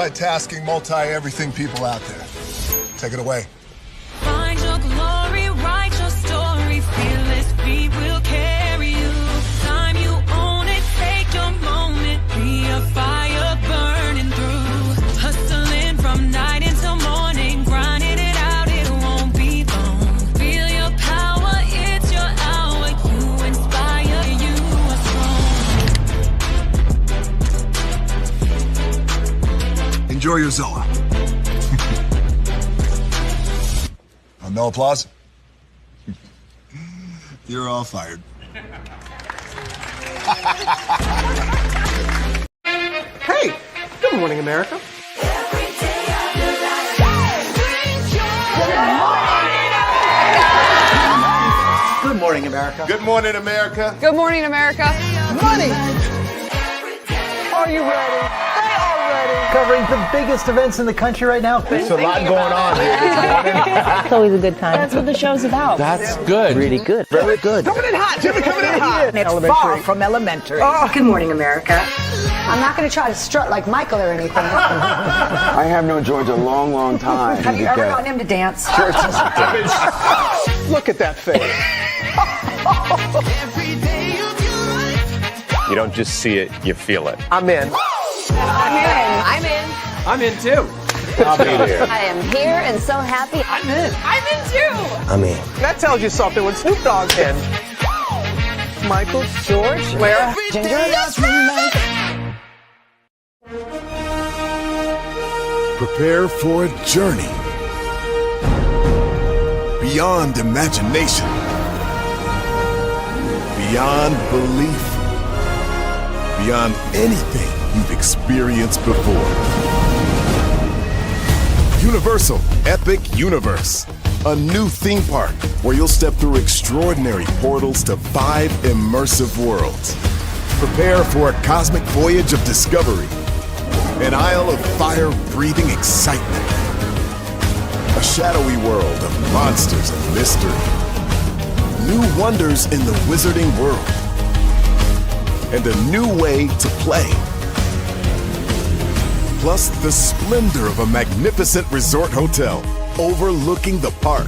multitasking, multi-everything people out there. Take it away. Find your glory, write your story, fearless feet will carry you. Time you own it, take your moment, be a fire burning through. Hustling from night until morning, grinding it out, it won't be long. Feel your power, it's your hour, you inspire, you are strong. Enjoy your Zoa. No applause? You're all fired. Hey, good morning, America. Good morning, America. Good morning, America. Good morning, America. Money. Are you ready? They are ready. Covering the biggest events in the country right now. There's a lot going on here. It's always a good time. That's what the show's about. That's good. Really good. Very good. Coming in hot, Jimmy, coming in hot. It's far from elementary. Good morning, America. I'm not going to try to strut like Michael or anything. I have known George a long, long time. Have you ever gotten him to dance? Look at that face. You don't just see it, you feel it. I'm in. I'm in. I'm in too. I'll be there. I am here and so happy. I'm in. I'm in too. I'm in. That tells you something when Snoop Dogg's in. Michael, George, Lara, Ginger. Prepare for a journey beyond imagination, beyond belief, beyond anything you've experienced before. Universal Epic Universe, a new theme park where you'll step through extraordinary portals to 5 immersive worlds. Prepare for a cosmic voyage of discovery, an isle of fire-breathing excitement, a shadowy world of monsters and mystery, new wonders in the wizarding world, and a new way to play. Plus the splendor of a magnificent resort hotel overlooking the park.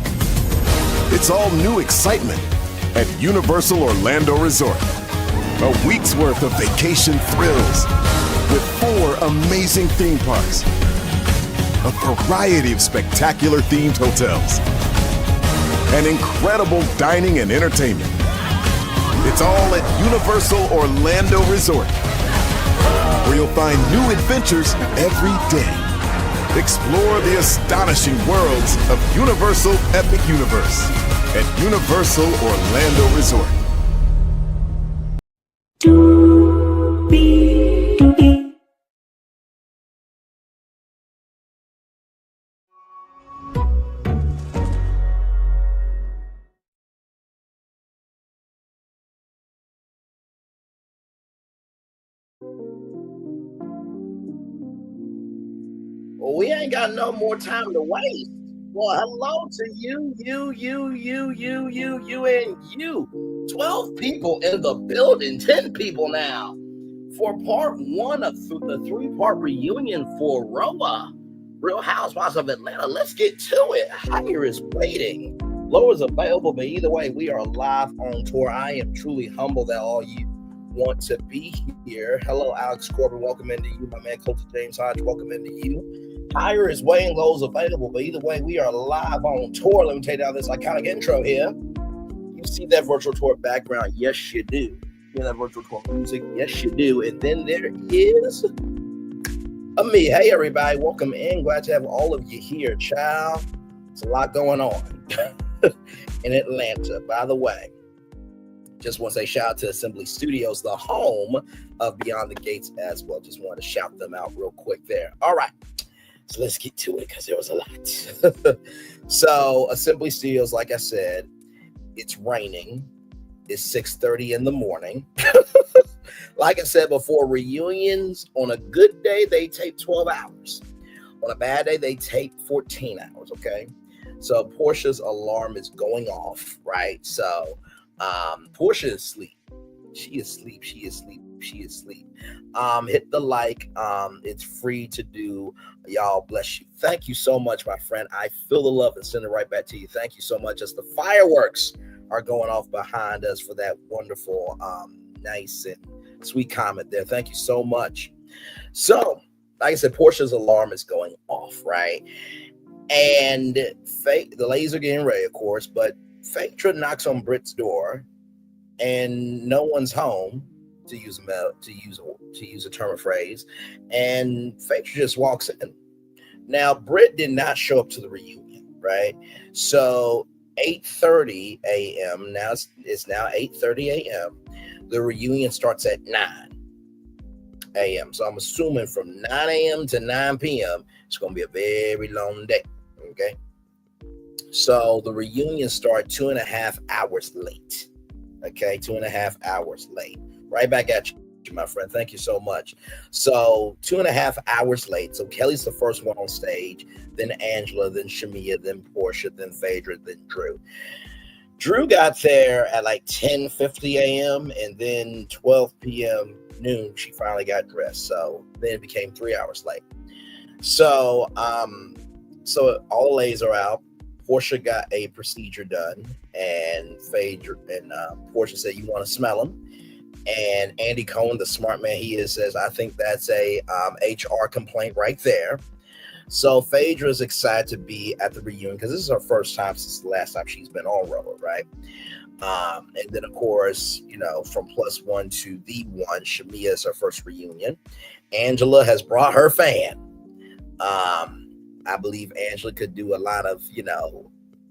It's all new excitement at Universal Orlando Resort. A week's worth of vacation thrills with 4 amazing theme parks, a variety of spectacular themed hotels, and incredible dining and entertainment. It's all at Universal Orlando Resort, where you'll find new adventures every day. Explore the astonishing worlds of Universal Epic Universe at Universal Orlando Resort. Well, we ain't got no more time to waste. Well, hello to you, and you. 12 people in the building, 10 people now. For part 1 of the 3-part reunion for ROA, Real Housewives of Atlanta. Let's get to it. Higher is waiting. Lower is available, but either way, we are live on tour. I am truly humbled that all you want to be here. Hello, Alex Corbin. Welcome into you. My man, Coach James Hodge. Welcome into you. Higher is waiting, low is available, but either way, we are live on tour. Let me take down this iconic intro here. You see that virtual tour background? Yes, you do. You hear that virtual tour music? Yes, you do. And then there is me. Hey, everybody. Welcome in. Glad to have all of you here, child. There's a lot going on in Atlanta. By the way, just want to say shout out to Assembly Studios, the home of Beyond the Gates as well. Just wanted to shout them out real quick there. All right. So let's get to it because there was a lot. So Assembly Studios, like I said, it's raining. It's 6:30 in the morning. Like I said before, reunions on a good day, they take 12 hours. On a bad day, they take 14 hours, okay? So Porsha's alarm is going off, right? So Porsha is asleep. She is asleep. She is asleep. Hit the like. It's free to do. Y'all, bless you. Thank you so much, my friend. I feel the love and send it right back to you. Thank you so much. As the fireworks are going off behind us for that wonderful, nice and sweet comment there. Thank you so much. So, like I said, Porsha's alarm is going off, right? And the ladies are getting ready, of course, but Phaedra knocks on Brit's door, and no one's home, to use a term of phrase, and Phaedra just walks in. Now, Brit did not show up to the reunion, right? So 8:30 a.m. Now it's now 8:30 a.m. The reunion starts at 9 a.m. So I'm assuming from 9 a.m. to 9 p.m. it's going to be a very long day. Okay. So the reunion starts 2.5 hours late. Okay, 2.5 hours late. Right back at you, my friend. Thank you so much. So 2.5 hours late. So Kelly's the first one on stage, then Angela, then Shamea, then Porsha, then Phaedra, then Drew. Drew got there at like 10:50 a.m. and then 12 p.m. noon, she finally got dressed. So then it became 3 hours late. So all the ladies are out. Porsha got a procedure done, and Phaedra and Porsha said, "You want to smell them?" And Andy Cohen, the smart man he is, says, "I think that's a HR complaint right there." So Phaedra is excited to be at the reunion because this is her first time since the last time she's been on Roller, right? And then, of course, from +1 to the one, Shamea is her first reunion. Angela has brought her fan. I believe Angela could do a lot of,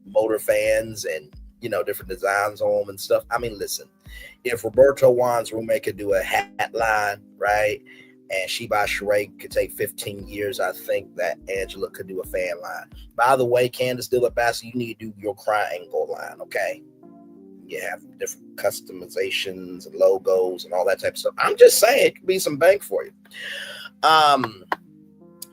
motor fans and, different designs on them and stuff. I mean, listen, if Roberto Juan's roommate could do a hat line, right, and She by Sheree could take 15 years, I think that Angela could do a fan line. By the way, Candace Dillard Bassett, you need to do your triangle line, okay? You have different customizations and logos and all that type of stuff. I'm just saying it could be some bank for you.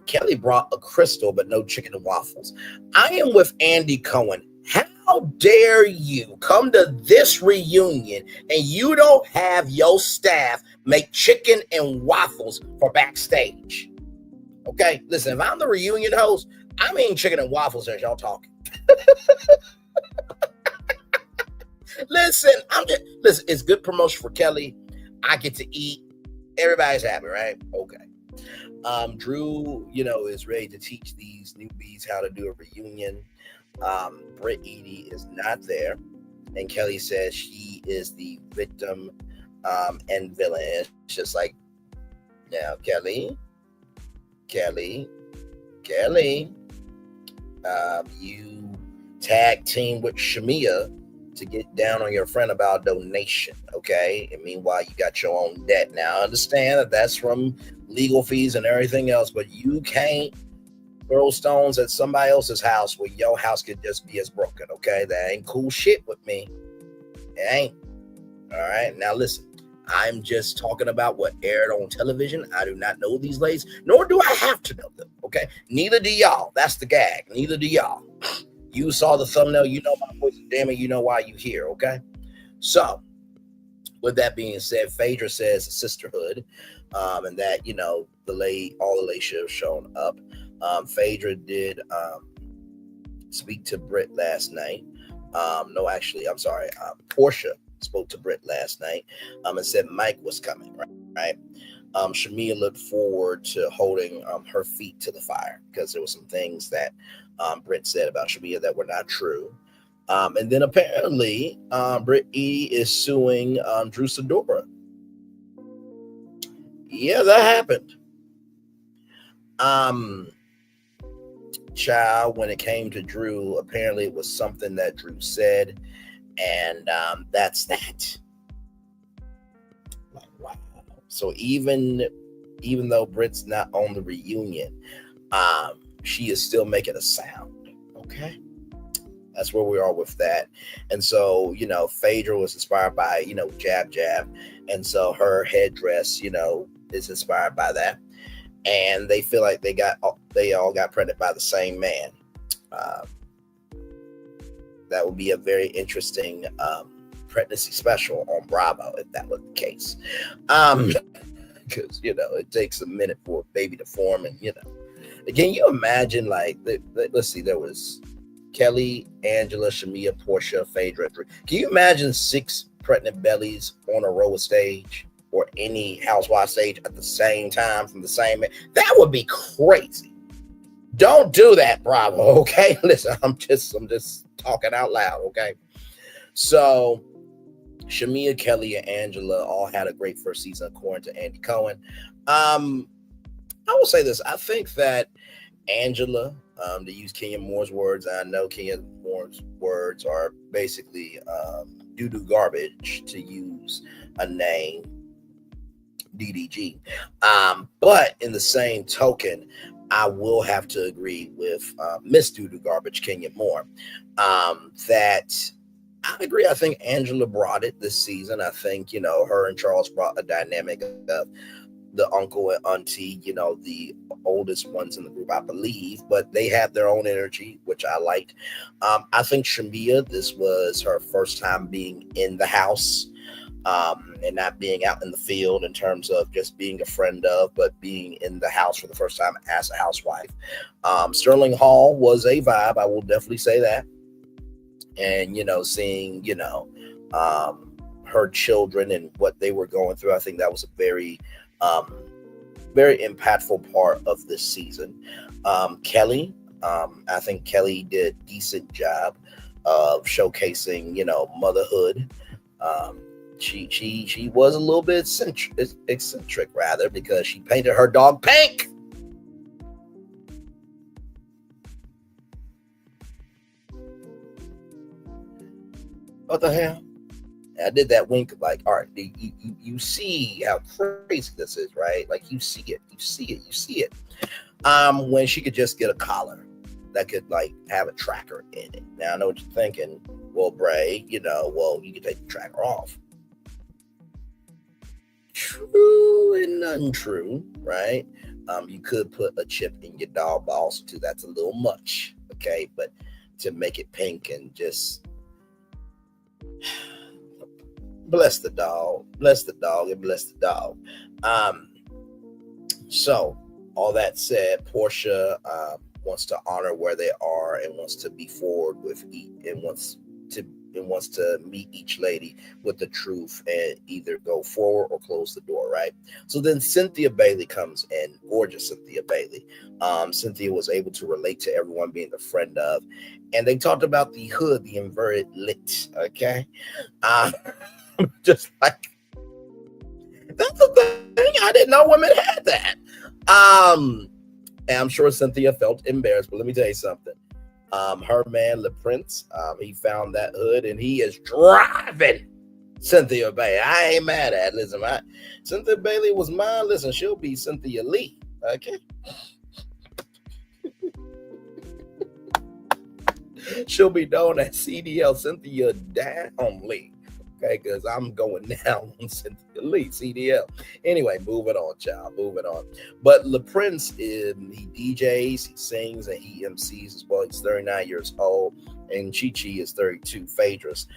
Kelly brought a crystal, but no chicken and waffles. I am with Andy Cohen. How dare you come to this reunion and you don't have your staff make chicken and waffles for backstage? Okay, listen, if I'm the reunion host, I'm eating chicken and waffles as y'all talking. Listen, it's good promotion for Kelly. I get to eat. Everybody's happy, right? Okay. Drew, is ready to teach these newbies how to do a reunion. Brit Edie is not there. And Kelly says she is the victim and villain. It's just like, now, Kelly, you tag team with Shamea to get down on your friend about donation, okay? And meanwhile, you got your own debt. Now, I understand that that's from legal fees and everything else, but you can't throw stones at somebody else's house when your house could just be as broken, okay? That ain't cool shit with me. It ain't. All right? Now, listen, I'm just talking about what aired on television. I do not know these ladies, nor do I have to know them, okay? Neither do y'all. That's the gag. Neither do y'all. You saw the thumbnail, you know my voice, damn it, you know why you here, okay? So, with that being said, Phaedra says sisterhood, and that, all the ladies should have shown up. Phaedra did speak to Brit last night. Porsha spoke to Brit last night and said Mike was coming, right? Shamea looked forward to holding her feet to the fire because there were some things that Brit said about Shamea that were not true. And then apparently Brit E is suing Drew Sidora. Yeah, that happened. Child, when it came to Drew, apparently it was something that Drew said, and that's that. Like, wow. So even though Brit's not on the reunion, she is still making a sound. Okay. That's where we are with that. And so, Phaedra was inspired by, Jab Jab. And so her headdress, is inspired by that. And they feel like they all got pregnant by the same man. That would be a very interesting pregnancy special on Bravo if that was the case. Because, it takes a minute for a baby to form. And, can you imagine, like, let's see, there was Kelli, Angela, Shamea, Porsha, Phaedra. Can you imagine 6 pregnant bellies on a row of stage or any Housewives stage at the same time from the same man? That would be crazy. Don't do that, Bravo. Okay, listen, I'm just talking out loud. Okay, so Shamea, Kelli, and Angela all had a great first season according to Andy Cohen. I will say this: I think that Angela, to use Kenya Moore's words, I know Kenya Moore's words are basically doo-doo garbage, to use a name, DDG. But in the same token, I will have to agree with Miss Doo-doo Garbage, Kenya Moore, that I agree. I think Angela brought it this season. I think, her and Charles brought a dynamic of the uncle and auntie, the oldest ones in the group, I believe, but they had their own energy, which I liked. I think Shamea, this was her first time being in the house. And not being out in the field in terms of just being a friend of, but being in the house for the first time as a housewife. Sterling Hall was a vibe, I will definitely say that. And, seeing, her children and what they were going through, I think that was a very, very impactful part of this season. Kelli, I think Kelli did a decent job of showcasing, motherhood. She was a little bit eccentric rather, because she painted her dog pink. What the hell? I did that wink like, all right, you see how crazy this is, right? Like you see it. When she could just get a collar that could like have a tracker in it. Now I know what you're thinking. Well, Bray, you could take the tracker off. True and untrue, right? You could put a chip in your dog, but also too, that's a little much, okay? But to make it pink and just bless the dog, and bless the dog. So all that said, Porsha wants to honor where they are and wants to be forward with and wants to meet each lady with the truth and either go forward or close the door, right? So then Cynthia Bailey comes in, gorgeous Cynthia Bailey. Cynthia was able to relate to everyone being the friend of, and they talked about the hood, the inverted lit, okay? Just like, that's the thing, I didn't know women had that. And I'm sure Cynthia felt embarrassed, but let me tell you something. Her man, Le Prince, he found that hood and he is driving Cynthia Bailey. I ain't mad at it. Listen, Cynthia Bailey was mine. Listen, she'll be Cynthia Lee. Okay. She'll be known as CDL, Cynthia Down Lee. Okay, because I'm going down on Cynthia Lee, CDL. Anyway, moving on, child, moving on. But Le Prince, he DJs, he sings, and he MCs as well. He's 39 years old, and Chi-Chi is 32, Phaedra's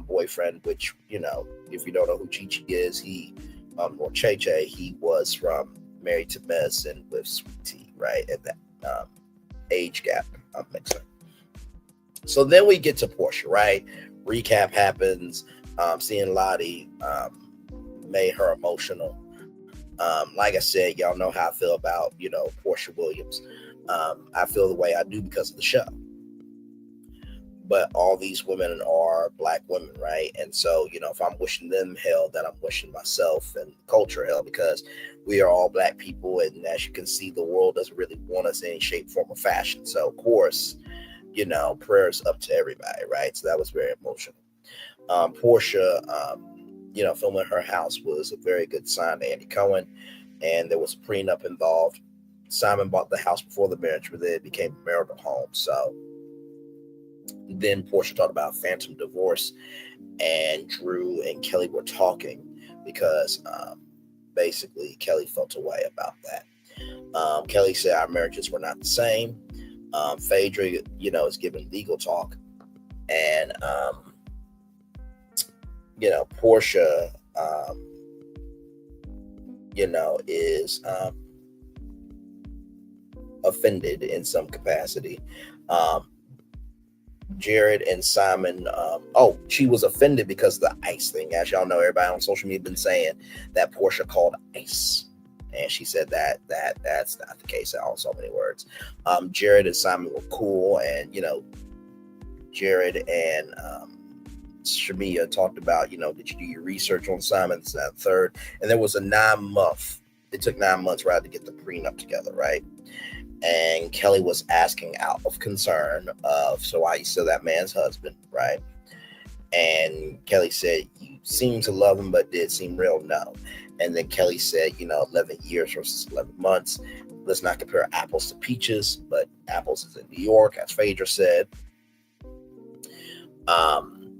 boyfriend, which, if you don't know who Chi-Chi is, or Che-Che, he was from Married to Medicine with Sweet Tea, right? And that age gap, I'm mixing. So then we get to Porsha, right? Recap happens. Seeing Lottie made her emotional. Like I said, y'all know how I feel about, Porsha Williams. I feel the way I do because of the show. But all these women are Black women, right? And so, if I'm wishing them hell, then I'm wishing myself and culture hell, because we are all Black people. And as you can see, the world doesn't really want us in any shape, form, or fashion. So, of course, prayers up to everybody, right? So that was very emotional. Porsha, filming her house was a very good sign to Andy Cohen, and there was a prenup involved. Simon bought the house before the marriage, but then it became a marital home. So then Porsha talked about phantom divorce, and Drew and Kelli were talking because basically Kelli felt a way about that. Kelli said our marriages were not the same. Phaedra, is giving legal talk, and Porsha, is offended in some capacity. Jared and Simon, she was offended because of the ice thing. As y'all know, everybody on social media been saying that Porsha called ice. And she said that's not the case in so many words. Jared and Simon were cool, and Jared and Shamea talked about, did you do your research on Simon? This, that, third. And there was a 9-month. It took 9 months, right, to get the prenup together, right? And Kelli was asking out of concern of, so why you still that man's husband, right? And Kelli said, you seem to love him, but did it seem real? No. And then Kelli said, 11 years versus 11 months. Let's not compare apples to peaches, but apples is in New York, as Phaedra said.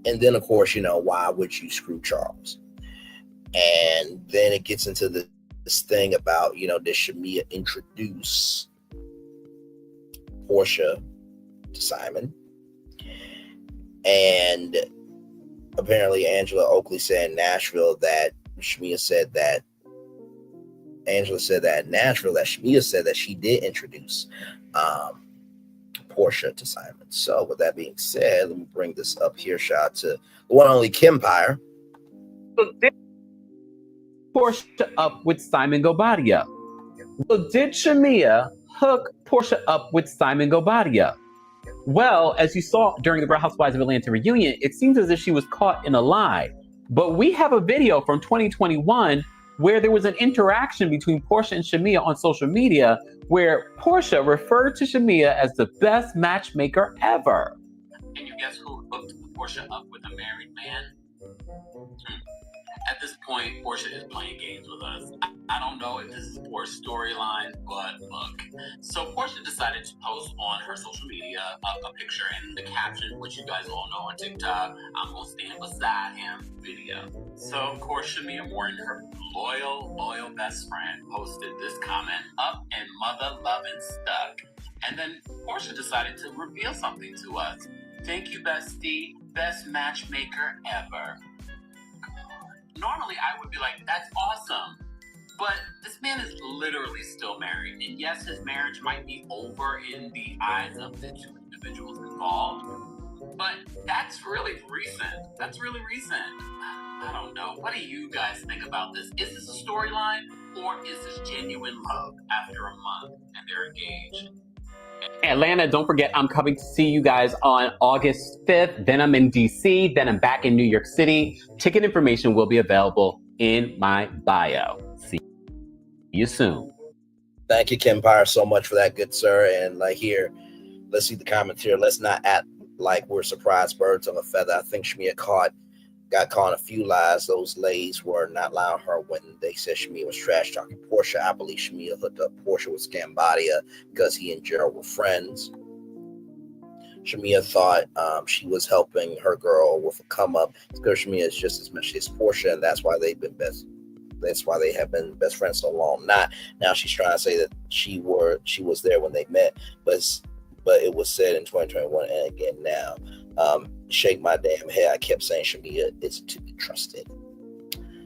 And then, of course, why would you screw Charles? And then it gets into this thing about, did Shamea introduce Porsha to Simon? And apparently Angela Oakley said in Nashville that Shamea said that Angela said that in Nashville that Shamea said that she did introduce Porsha to Simon. So with that being said, let me bring this up here, shot to the one and only Kempire. So did Porsha up with Simon Gobadia? So did Shamea hook Porsha up with Simon Gobadia? Well, as you saw during the Real Housewives of Atlanta reunion, it seems as if she was caught in a lie. But we have a video from 2021 where there was an interaction between Porsha and Shamea on social media where Porsha referred to Shamea as the best matchmaker ever. Can you guess who hooked Porsha up with a married man? At this point, Porsha is playing games with us. I don't know if this is for storyline, but look. So Porsha decided to post on her social media a picture and the caption, which you guys all know on TikTok, I'm gonna stand beside him video. So of course, Shamea Morton, her loyal best friend, posted this comment, up and mother loving stuck. And then Porsha decided to reveal something to us. Thank you, bestie, best matchmaker ever. Normally, I would be like, that's awesome. But this man is literally still married. And yes, his marriage might be over in the eyes of the two individuals involved. But that's really recent. That's really recent. I don't know. What do you guys think about this? Is this a storyline or is this genuine love after a month and they're engaged? Atlanta, don't forget, I'm coming to see you guys on August 5th. Then I'm in DC. Then I'm back in New York City. Ticket information will be available in my bio. See you soon. Thank you, Kempire, so much for that, good sir. And here, let's see the comments here. Let's not act like we're surprised birds of a feather. I think Shamea got caught in a few lies. Those lays were not allowing her when they said Shamea was trash talking Porsha. I believe Shamea hooked up Porsha with Scambadia because he and Gerald were friends. Shamea thought she was helping her girl with a come up because Shamea is just as much as Porsha, and that's why they've been best. That's why they have been best friends so long. Not now she's trying to say that she was there when they met, but it was said in 2021 and again now. Shake my damn head. I kept saying Shamea is to be trusted.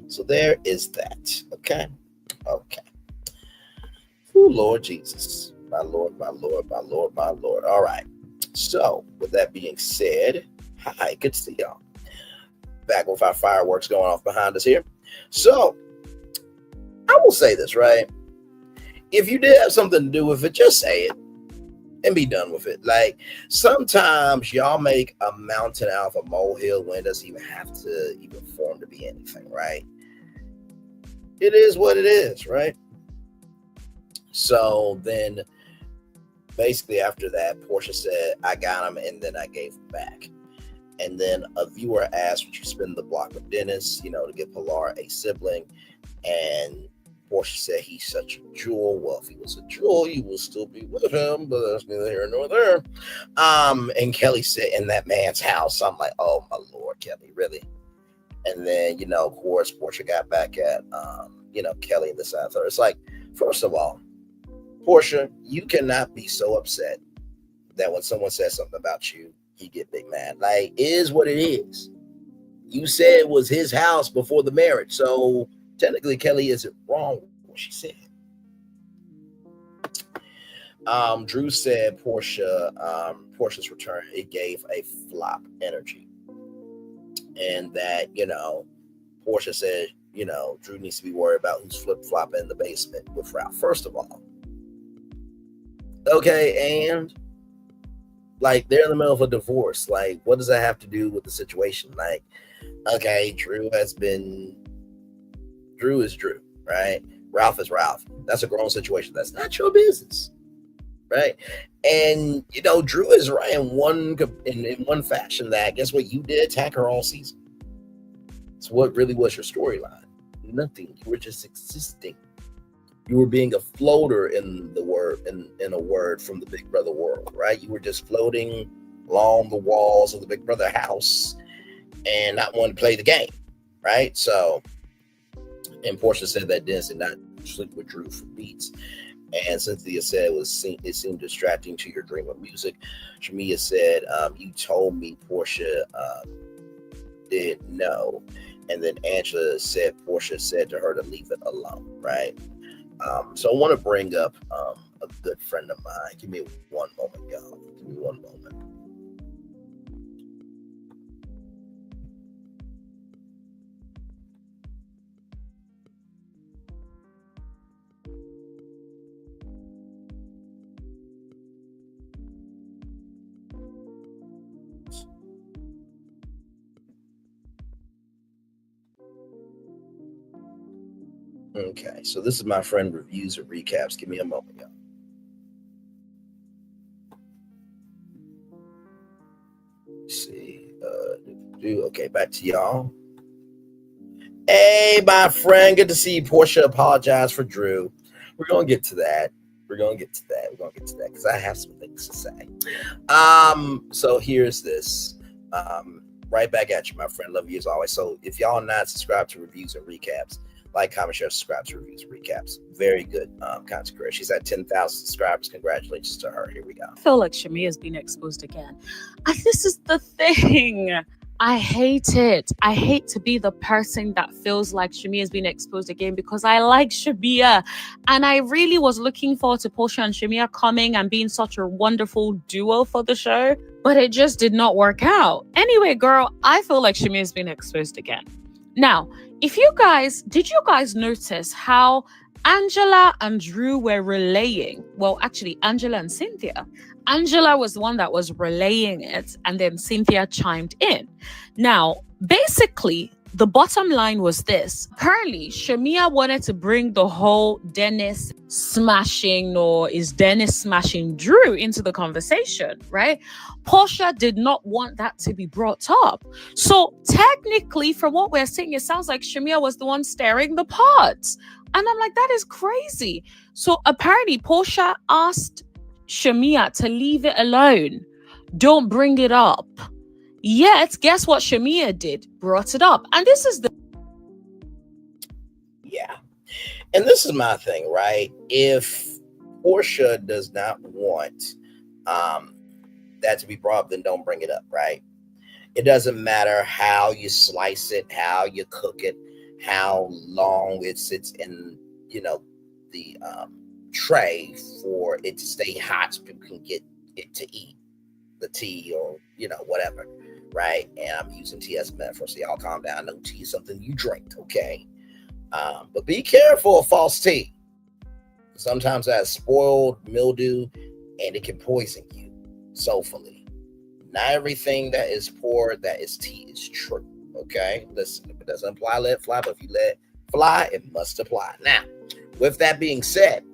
So there is that. Okay. Oh, Lord Jesus. My Lord, my Lord, my Lord, my Lord. All right. So with that being said, hi, good to see y'all. Back with our fireworks going off behind us here. So I will say this, right? If you did have something to do with it, just say it and be done with it. Sometimes y'all make a mountain out of a molehill when it doesn't even have to even form to be anything, right? It is what it is, right? So then basically after that, Porsha said, I got him and then I gave him back. And then a viewer asked, would you spin the block with Dennis, to give Pilar a sibling? And Porsha said he's such a jewel. Well, if he was a jewel, you will still be with him, but that's neither here nor there. And Kelli said, in that man's house. I'm like, oh my Lord, Kelli, really? And then, of course, Porsha got back at, Kelli and this and that. It's like, first of all, Porsha, you cannot be so upset that when someone says something about you, you get big mad. It is what it is. You said it was his house before the marriage. So technically, Kelli isn't wrong with what she said. Drew said Portia's return, it gave a flop energy. And that, Porsha said, Drew needs to be worried about who's flip-flopping in the basement with Ralph. First of all. Okay, and like they're in the middle of a divorce. Like, what does that have to do with the situation? Like, okay, Drew is Drew, right? Ralph is Ralph. That's a grown situation. That's not your business. Right. And Drew is right in one fashion that guess what you did? Attack her all season. So what really was your storyline? Nothing. You were just existing. You were being a floater in a word from the Big Brother world, right? You were just floating along the walls of the Big Brother house and not wanting to play the game, right? So, and Porsha said that Dennis did not sleep with Drew for beats. And Cynthia said it seemed distracting to your dream of music. Shamea said, you told me Porsha didn't know. And then Angela said Porsha said to her to leave it alone, right? So I want to bring up a good friend of mine. Give me one moment, y'all. Give me one moment. Okay, so this is my friend Reviews and Recaps. Give me a moment, y'all. Let's see. Okay, back to y'all. Hey, my friend. Good to see you. Porsha apologized for Drew. We're going to get to that. Because I have some things to say. So here's this. Right back at you, my friend. Love you as always. So if y'all not subscribed to Reviews and Recaps, like, comment, share, subscribe to Reviews and Recaps. Very good content creator. She's at 10,000 subscribers. Congratulations to her. Here we go. I feel like Shamea has been exposed again. And this is the thing. I hate it. I hate to be the person that feels like Shamea has been exposed again because I like Shamea. And I really was looking forward to Porsha and Shamea coming and being such a wonderful duo for the show. But it just did not work out. Anyway, girl, I feel like Shamea has been exposed again. Now, did you guys notice how Angela and Drew were relaying? Well, actually, Angela and Cynthia. Angela was the one that was relaying it, and then Cynthia chimed in. Now, basically, the bottom line was this. Apparently, Shamea wanted to bring the whole Dennis smashing Drew into the conversation, right? Porsha did not want that to be brought up. So technically, from what we're seeing, it sounds like Shamea was the one stirring the pot. And I'm like, that is crazy. So apparently, Porsha asked Shamea to leave it alone. Don't bring it up. Yet, guess what Shamea did? Brought it up. And this is the... Yeah. And this is my thing, right? If Porsha does not want that to be brought up, then don't bring it up, right? It doesn't matter how you slice it, how you cook it, how long it sits in, the tray for it to stay hot so people can get it to eat the tea or, whatever. Right? And I'm using tea as a metaphor, so y'all calm down. I know tea is something you drink, okay? But be careful of false tea. Sometimes that's spoiled mildew, and it can poison you soulfully. Not everything that is poured that is tea is true, okay? Listen, if it doesn't apply, let it fly. But if you let it fly, it must apply. Now, with that being said,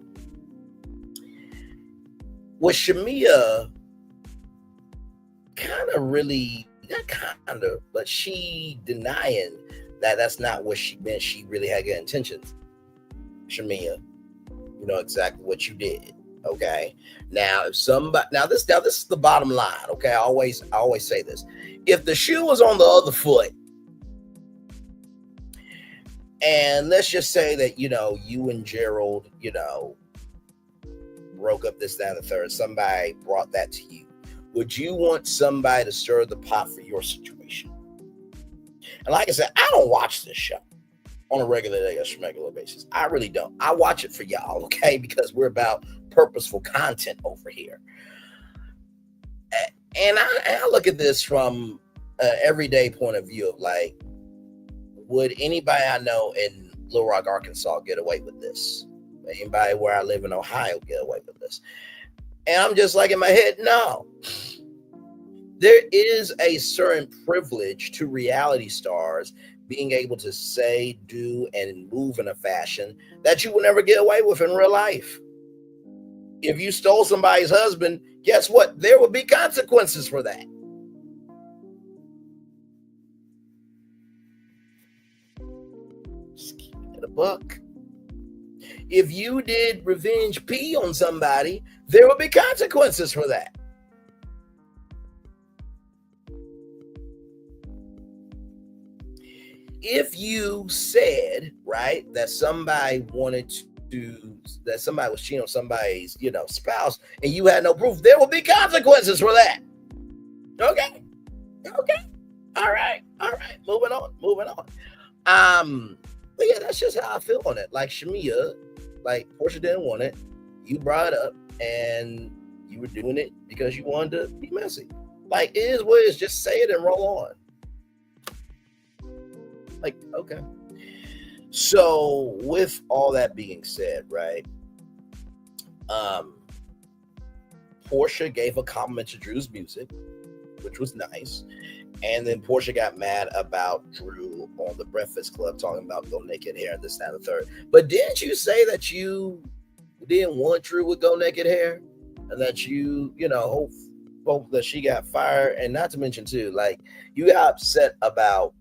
with Shamea but she denying that that's not what she meant. She really had good intentions. Shamea, you know exactly what you did. Okay. Now, if somebody, this is the bottom line. Okay. I always say this. If the shoe was on the other foot, and let's just say that, you and Gerald, broke up this, that, and the third, somebody brought that to you. Would you want somebody to stir the pot for your situation? And like I said, I don't watch this show on a regular basis. I really don't. I watch it for y'all, okay? Because we're about purposeful content over here. And I look at this from an everyday point of view of like, would anybody I know in Little Rock, Arkansas get away with this? Anybody where I live in Ohio get away with this? And I'm just like in my head, no. There is a certain privilege to reality stars being able to say, do, and move in a fashion that you will never get away with in real life. If you stole somebody's husband, guess what? There will be consequences for that. Just keep it a buck. If you did revenge pee on somebody, there will be consequences for that. If you said, right, that somebody was cheating on somebody's, spouse, and you had no proof, there will be consequences for that. Okay. All right. Moving on. But yeah, that's just how I feel on it. Like Shamea, like Porsha didn't want it. You brought it up, and you were doing it because you wanted to be messy. Like, it is what it is. Just say it and roll on. Like, okay. So with all that being said, right? Porsha gave a compliment to Drew's music, which was nice. And then Porsha got mad about Drew on the Breakfast Club talking about Go Naked Hair and this, that, and the third. But didn't you say that you didn't want Drew with Go Naked Hair? And that you hope that she got fired? And not to mention too, like, you got upset about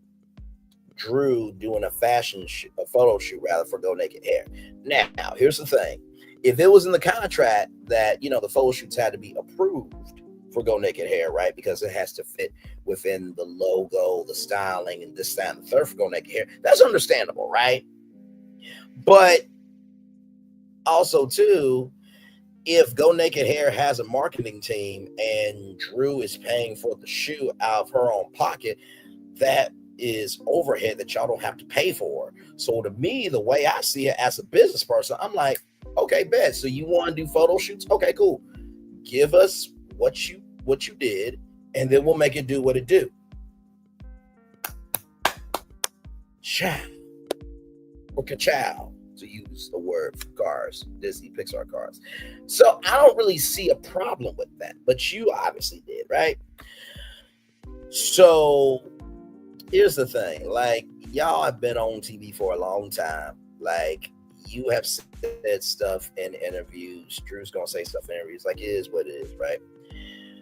Drew doing a photo shoot rather for Go Naked Hair. Now, here's the thing. If it was in the contract that, the photo shoots had to be approved for Go Naked Hair, right? Because it has to fit within the logo, the styling, and this, that, and the third for Go Naked Hair. That's understandable, right? But also, too, if Go Naked Hair has a marketing team and Drew is paying for the shoot out of her own pocket, that is overhead that y'all don't have to pay for. So to me, the way I see it as a business person, I'm like, okay, bet. So you want to do photo shoots? Okay, cool. Give us what you did, and then we'll make it do what it do. Chow. Or ka-chow, to use the word for cars, Disney Pixar cars. So I don't really see a problem with that, but you obviously did, right? So here's the thing, like, y'all have been on TV for a long time. Like, you have said stuff in interviews. Drew's gonna say stuff in interviews. Like, it is what it is, right?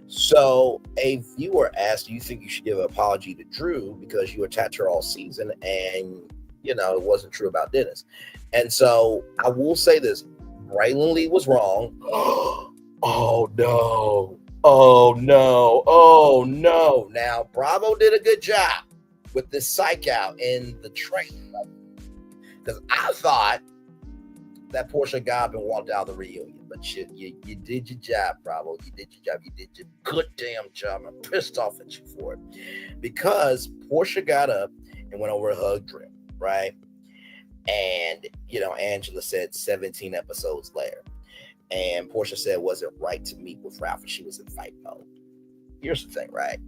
So a viewer asked, do you think you should give an apology to Drew because you attacked her all season and, it wasn't true about Dennis? And so I will say this, Braylon Lee was wrong. Oh, no. Now, Bravo did a good job with this psych out in the train, because I thought that Porsha got up and walked out of the reunion, but you did your job, Bravo. You did your job. You did your good damn job. I'm pissed off at you for it, because Porsha got up and went over and hugged Drew, right? And Angela said 17 episodes later, and Porsha said, was it right to meet with Ralph? And she was in fight mode. Here's the thing, right?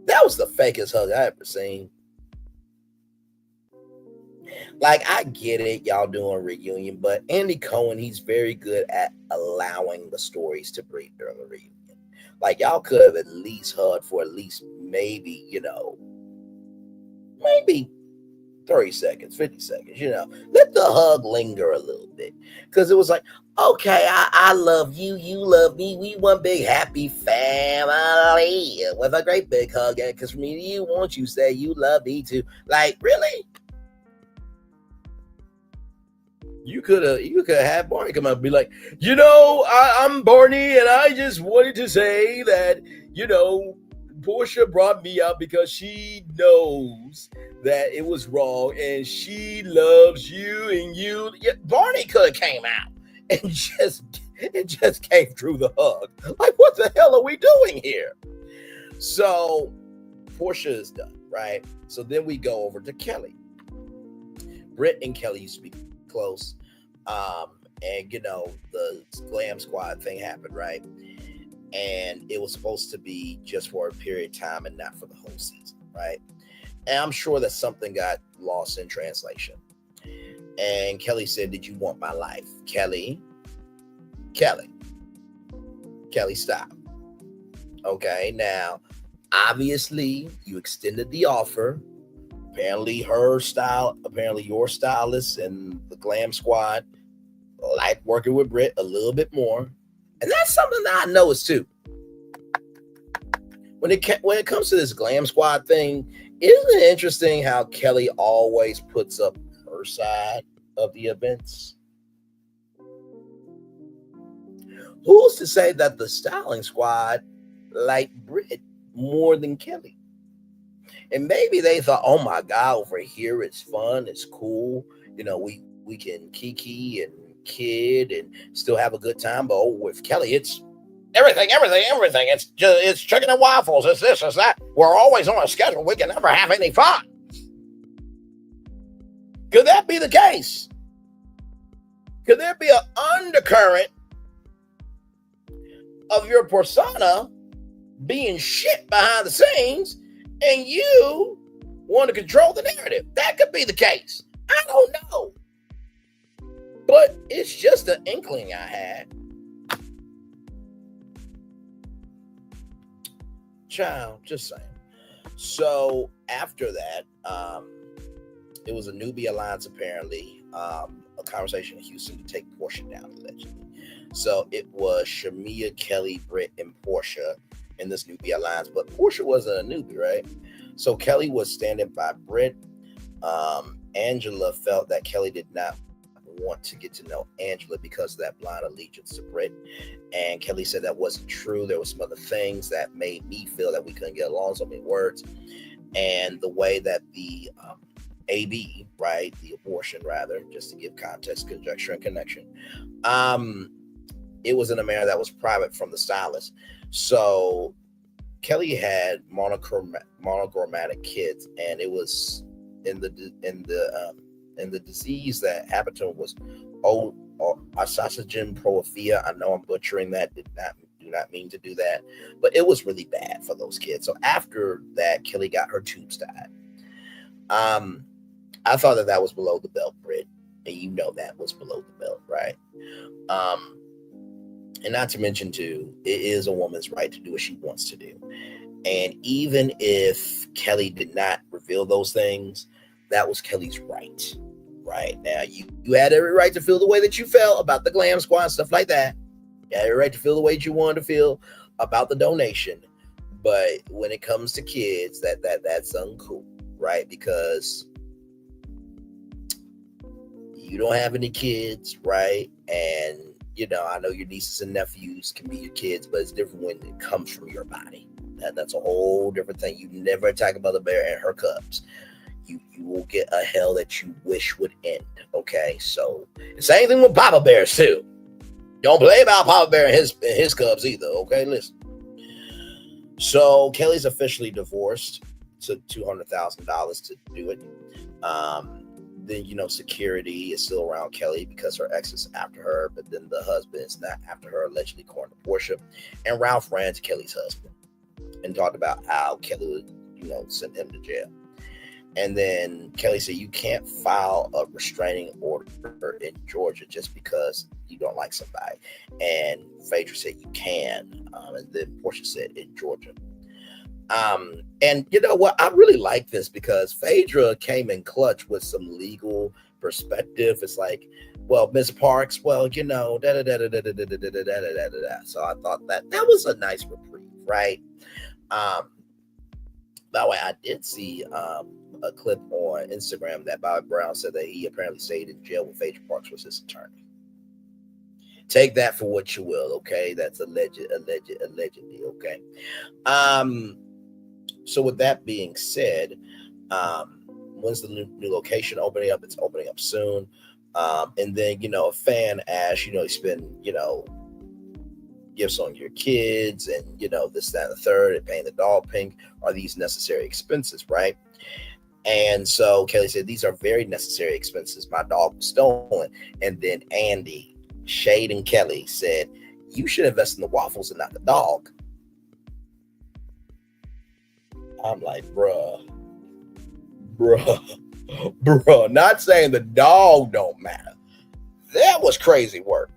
That was the fakest hug I ever seen. Like, I get it, y'all doing a reunion, but Andy Cohen, he's very good at allowing the stories to breathe during the reunion. Like, y'all could have at least hugged for at least maybe 30 seconds, 50 seconds, let the hug linger a little bit. Because it was like, okay, I love you, you love me, we one big happy family with a great big hug. And because for me to you, won't you say you love me too? Like, really? You could have had Barney come out and be like, I'm Barney, and I just wanted to say that, Porsha brought me out because she knows that it was wrong and she loves you, and you. Yeah, Barney could have came out and just gave Drew the hug. Like, what the hell are we doing here? So Porsha is done, right? So then we go over to Kelli. Brit and Kelli used to be close. And the Glam Squad thing happened, right? And it was supposed to be just for a period of time and not for the whole season, right? And I'm sure that something got lost in translation. And Kelli said, "Did you want my life?" Kelli, stop. Okay, now, obviously, you extended the offer. Apparently your stylist and the Glam Squad like working with Brit a little bit more. And that's something that I noticed too. When it comes to this Glam Squad thing, isn't it interesting how Kelli always puts up her side of the events? Who's to say that the styling squad liked Brit more than Kelli? And maybe they thought, oh my God, over here it's fun, it's cool. We can kiki and kid and still have a good time. But with Kelli, it's everything. It's chicken and waffles. It's this, it's that. We're always on a schedule. We can never have any fun. Could that be the case? Could there be an undercurrent of your persona being shit behind the scenes and you want to control the narrative? That could be the case. I don't know. But it's just an inkling I had. Child, just saying. So after that, it was a newbie alliance, apparently. A conversation in Houston to take Porsha down, allegedly. So it was Shamea, Kelli, Brit, and Porsha in this newbie alliance. But Porsha wasn't a newbie, right? So Kelli was standing by Brit. Angela felt that Kelli did not want to get to know Angela because of that blind allegiance to Brit. And Kelli said that wasn't true. There were some other things that made me feel that we couldn't get along, so many words. And the way that the AB, right, the abortion rather, just to give context, conjecture, and connection, it was in a manner that was private from the stylist. So Kelli had monochromatic kids, and it was in the disease that happened to him was Osasagen prophia. I know I'm butchering that. Do not mean to do that, but it was really bad for those kids. So after that, Kelli got her tubes tied. I thought that was below the belt, Brit, and that was below the belt, right? And not to mention too, it is a woman's right to do what she wants to do. And even if Kelli did not reveal those things, that was Kelli's right. Right now, you had every right to feel the way that you felt about the Glam Squad, stuff like that. You had every right to feel the way that you wanted to feel about the donation. But when it comes to kids, that's uncool, right? Because you don't have any kids, right? And I know your nieces and nephews can be your kids, but it's different when it comes from your body. That's a whole different thing. You never attack a mother bear and her cubs. You will get a hell that you wish would end. Okay, so the same thing with Papa Bears too. Don't play about Papa Bear and his cubs either. Okay, listen. So Kelli's officially divorced. Took $200,000 to do it. Then security is still around Kelli because her ex is after her, but then the husband is not after her, allegedly according to Porsha. And Ralph ran to Kelli's husband and talked about how Kelli would send him to jail. And then Kelli said, you can't file a restraining order in Georgia just because you don't like somebody. And Phaedra said, you can. And then Porsha said, in Georgia. And you know what? I really like this because Phaedra came in clutch with some legal perspective. It's like, well, Ms. Parks, well, So I thought that was a nice reprieve, right? By the way, I did see a clip on Instagram that Bobby Brown said that he apparently stayed in jail when Phaedra Parks was his attorney. Take that for what you will, okay? That's allegedly, okay? So with that being said, when's the new location opening up? It's opening up soon. And then, a fan asked, he's been, gifts on your kids and, this, that, and the third, and paying the dog pink are these necessary expenses, right? And so Kelli said, these are very necessary expenses. My dog was stolen. And then Andy, Shade, and Kelli said, you should invest in the waffles and not the dog. I'm like, bruh, not saying the dog don't matter. That was crazy work.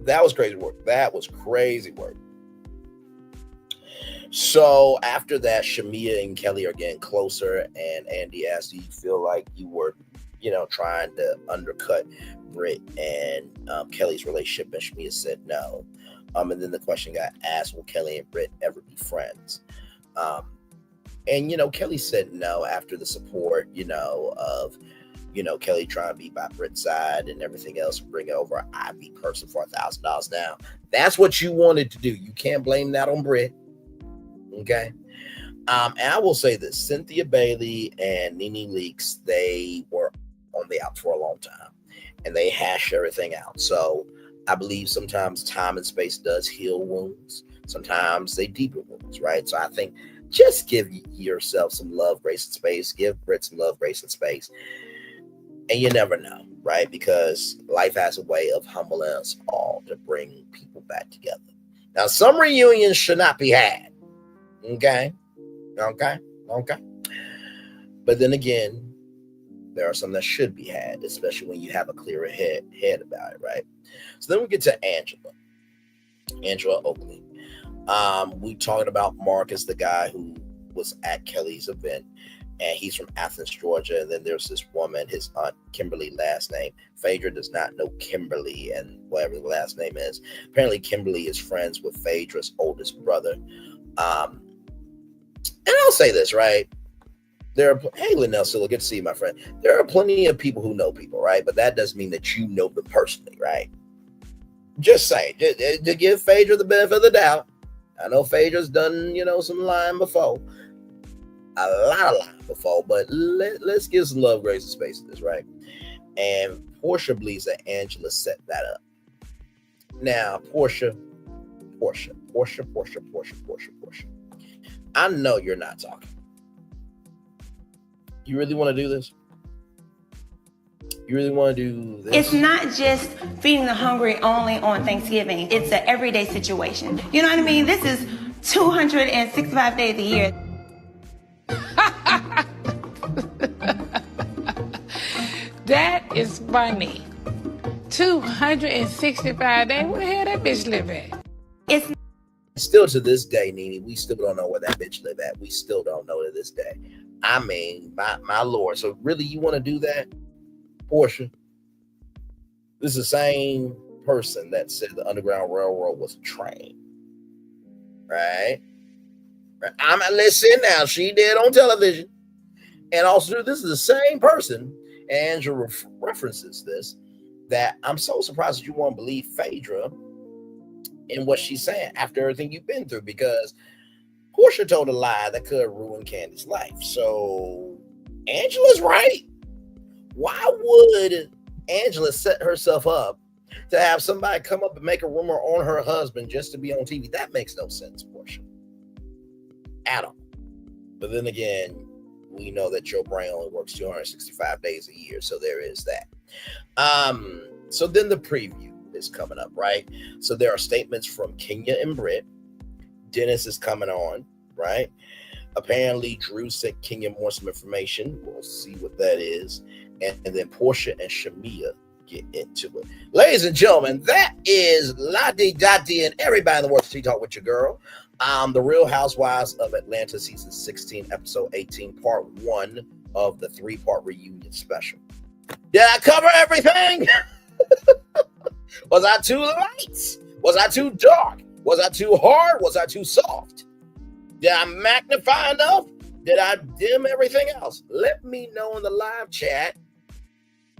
That was crazy work. So after that, Shamea and Kelli are getting closer, and Andy asked, do you feel like you were, trying to undercut Brit and Kelli's relationship? And Shamea said no. And then the question got asked, will Kelli and Brit ever be friends? And, Kelli said no after the support, of, Kelli trying to be by Brit's side and everything else, bring over an IV person for $1,000. Now, that's what you wanted to do. You can't blame that on Brit. Okay. And I will say this, Cynthia Bailey and Nene Leakes, they were on the outs for a long time and they hashed everything out. So I believe sometimes time and space does heal wounds. Sometimes they deepen wounds, right? So I think just give yourself some love, grace, and space. Give Brit some love, grace, and space. And you never know, right? Because life has a way of humbling us all to bring people back together. Now, some reunions should not be had. Okay. But then again, there are some that should be had, especially when you have a clearer head about it, right? So then we get to Angela Oakley. We talked about Marcus, the guy who was at Kelli's event, and he's from Athens, Georgia. And then there's this woman, his aunt Kimberly, last name. Phaedra does not know Kimberly and whatever the last name is. Apparently, Kimberly is friends with Phaedra's oldest brother. And I'll say this, right? Hey, Linnell Silla, good to see you, my friend. There are plenty of people who know people, right? But that doesn't mean that you know them personally, right? Just saying, to give Phaedra the benefit of the doubt. I know Phaedra's done, some lying before. A lot of lying before, but let's give some love, grace, and space to this, right? And Porsha believes that Angela set that up. Now, Porsha. I know you're not talking. You really want to do this? You really want to do this? It's not just feeding the hungry only on Thanksgiving. It's an everyday situation. You know what I mean? This is 265 days a year. That is funny. 265 days? Where the hell that bitch live at? It's still to this day, Nene, we still don't know where that bitch live at. We still don't know to this day. I mean, my Lord. So really, you want to do that, Porsha? This is the same person that said the Underground Railroad was a train, right? I'm listening now. She did on television, and also this is the same person. Angela references this. That I'm so surprised that you won't believe Phaedra in what she's saying after everything you've been through, because Porsha told a lie that could ruin Candy's life. So Angela's right. Why would Angela set herself up to have somebody come up and make a rumor on her husband just to be on TV? That makes no sense, Porsha. At all. But then again, we know that your brain only works 265 days a year. So there is that. So then the preview is coming up, right? So there are statements from Kenya and Brit. Dennis is coming on, right? Apparently, Drew sent Kenya more some information. We'll see what that is. And then Porsha and Shamea get into it. Ladies and gentlemen, that is Lottie Dottie and everybody in the world. She Talk with your girl. The Real Housewives of Atlanta, season 16, episode 18, part 1 of the 3-part reunion special. Did I cover everything? Was I too light? Was I too dark? Was I too hard? Was I too soft? Did I magnify enough? Did I dim everything else? Let me know in the live chat,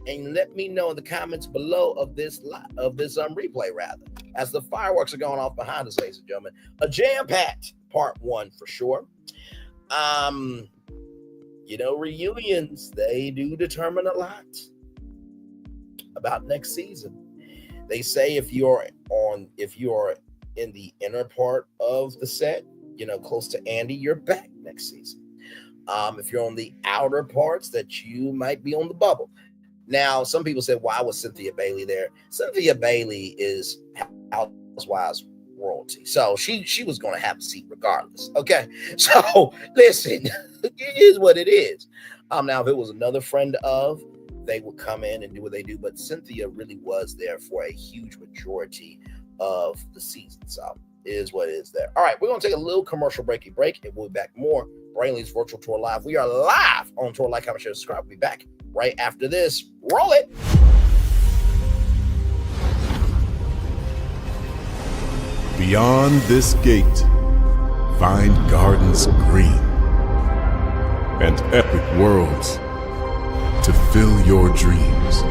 and let me know in the comments below of this replay, rather, as the fireworks are going off behind us, ladies and gentlemen. A jam-packed part 1 for sure. Reunions, they do determine a lot about next season. They say if you're in the inner part of the set, close to Andy, you're back next season. If you're on the outer parts, that you might be on the bubble. Now, some people said, why was Cynthia Bailey there? Cynthia Bailey is Housewives royalty, so she was going to have a seat regardless. Okay, so listen, it is what it is. Now, if it was another friend of, they would come in and do what they do, but Cynthia really was there for a huge majority of the season, so it is what it is there. All right, we're going to take a little commercial break, and we'll be back more Brainley's Virtual Tour Live. We are live on Tour. Like, comment, share, subscribe. We'll be back right after this. Roll it. Beyond this gate, find gardens green and epic worlds to fill your dreams.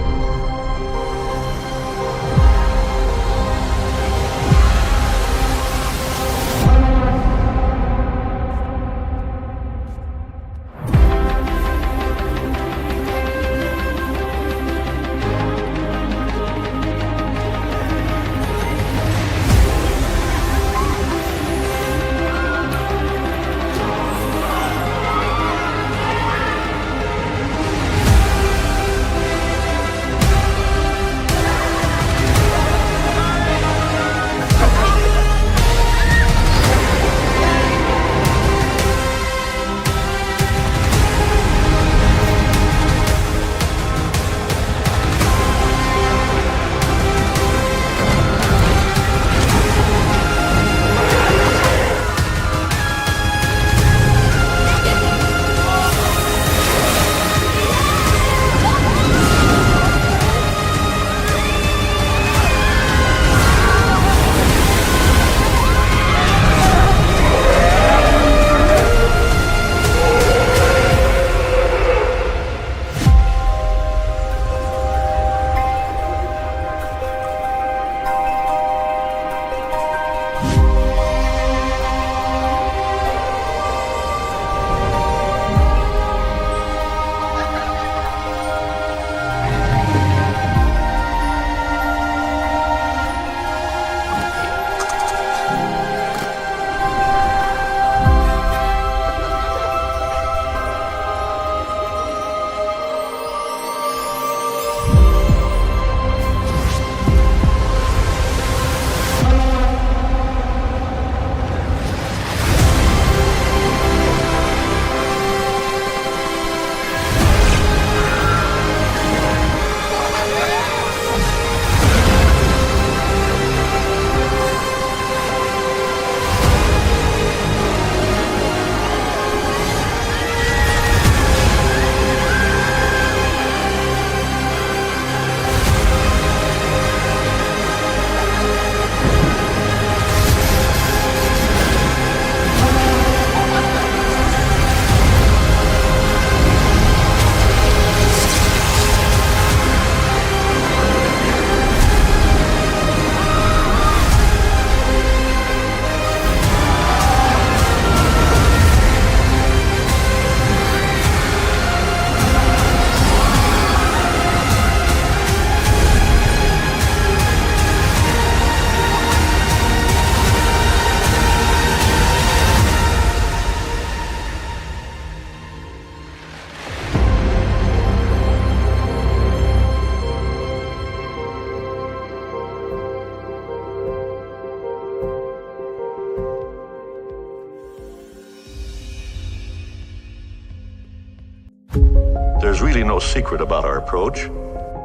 There's really no secret about our approach.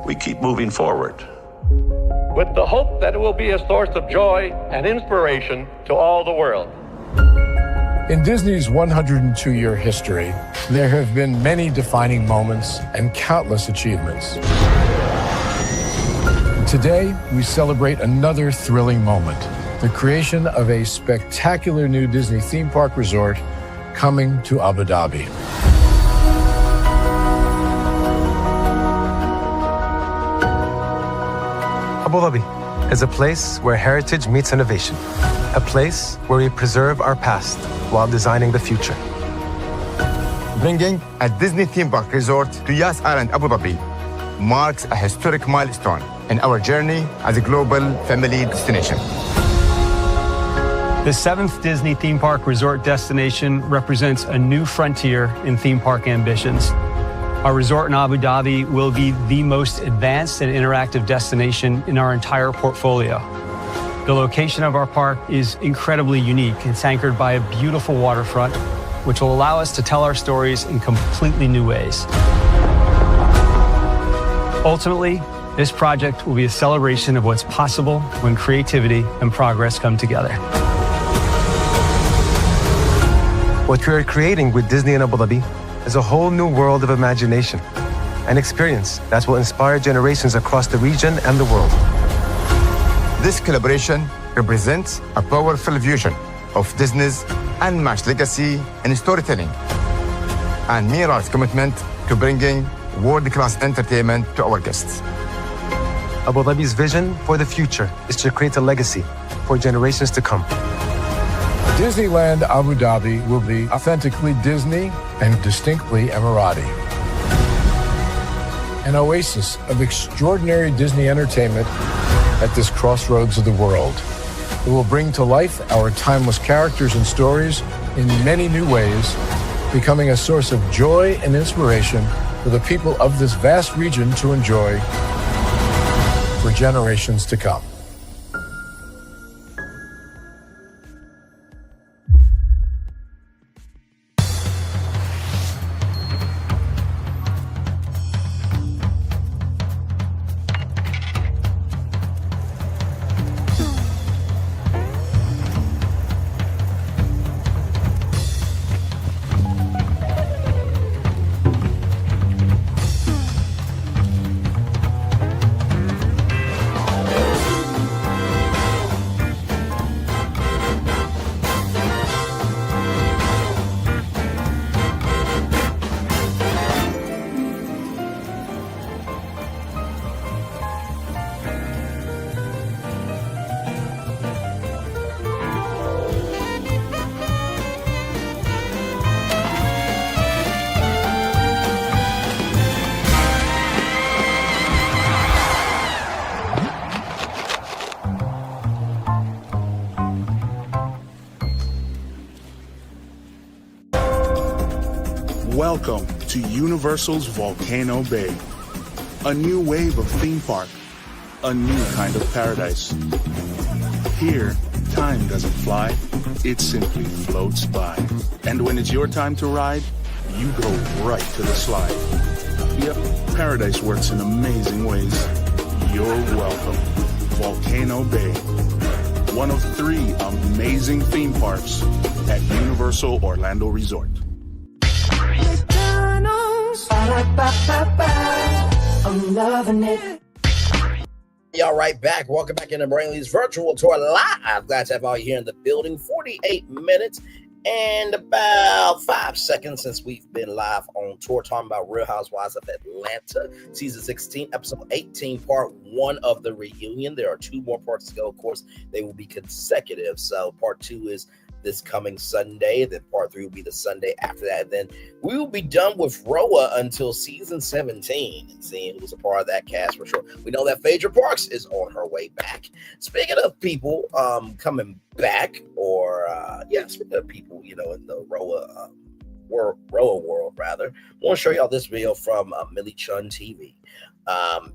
We keep moving forward, with the hope that it will be a source of joy and inspiration to all the world. In Disney's 102-year history, there have been many defining moments and countless achievements. Today, we celebrate another thrilling moment, the creation of a spectacular new Disney theme park resort coming to Abu Dhabi. Abu Dhabi is a place where heritage meets innovation, a place where we preserve our past while designing the future. Bringing a Disney theme park resort to Yas Island, Abu Dhabi, marks a historic milestone in our journey as a global family destination. The 7th Disney theme park resort destination represents a new frontier in theme park ambitions. Our resort in Abu Dhabi will be the most advanced and interactive destination in our entire portfolio. The location of our park is incredibly unique. It's anchored by a beautiful waterfront, which will allow us to tell our stories in completely new ways. Ultimately, this project will be a celebration of what's possible when creativity and progress come together. What we are creating with Disney in Abu Dhabi is a whole new world of imagination and experience that will inspire generations across the region and the world. This collaboration represents a powerful fusion of Disney's unmatched legacy in storytelling and mirrors commitment to bringing world-class entertainment to our guests. Abu Dhabi's vision for the future is to create a legacy for generations to come. Disneyland Abu Dhabi will be authentically Disney and distinctly Emirati. An oasis of extraordinary Disney entertainment at this crossroads of the world. It will bring to life our timeless characters and stories in many new ways, becoming a source of joy and inspiration for the people of this vast region to enjoy for generations to come. Welcome to Universal's Volcano Bay. A new wave of theme park. A new kind of paradise. Here, time doesn't fly, it simply floats by. And when it's your time to ride, you go right to the slide. Yep, paradise works in amazing ways. You're welcome. Volcano Bay. One of 3 amazing theme parks at Universal Orlando Resort. I'm loving it. Y'all right back. Welcome back into Brainley's virtual tour live. Glad to have all you here in the building. 48 minutes and about 5 seconds since we've been live on tour talking about Real Housewives of Atlanta, season 16, episode 18, part 1 of the reunion. There are 2 more parts to go. Of course, they will be consecutive. So part 2 is this coming Sunday. Then part 3 will be the Sunday after that. Then we will be done with Roa until season 17 and seeing who's a part of that cast for sure. We know that Phaedra Parks is on her way back. Speaking of people coming back, or speaking of people, in the Roa world rather, I want to show y'all this video from Millie Chun TV.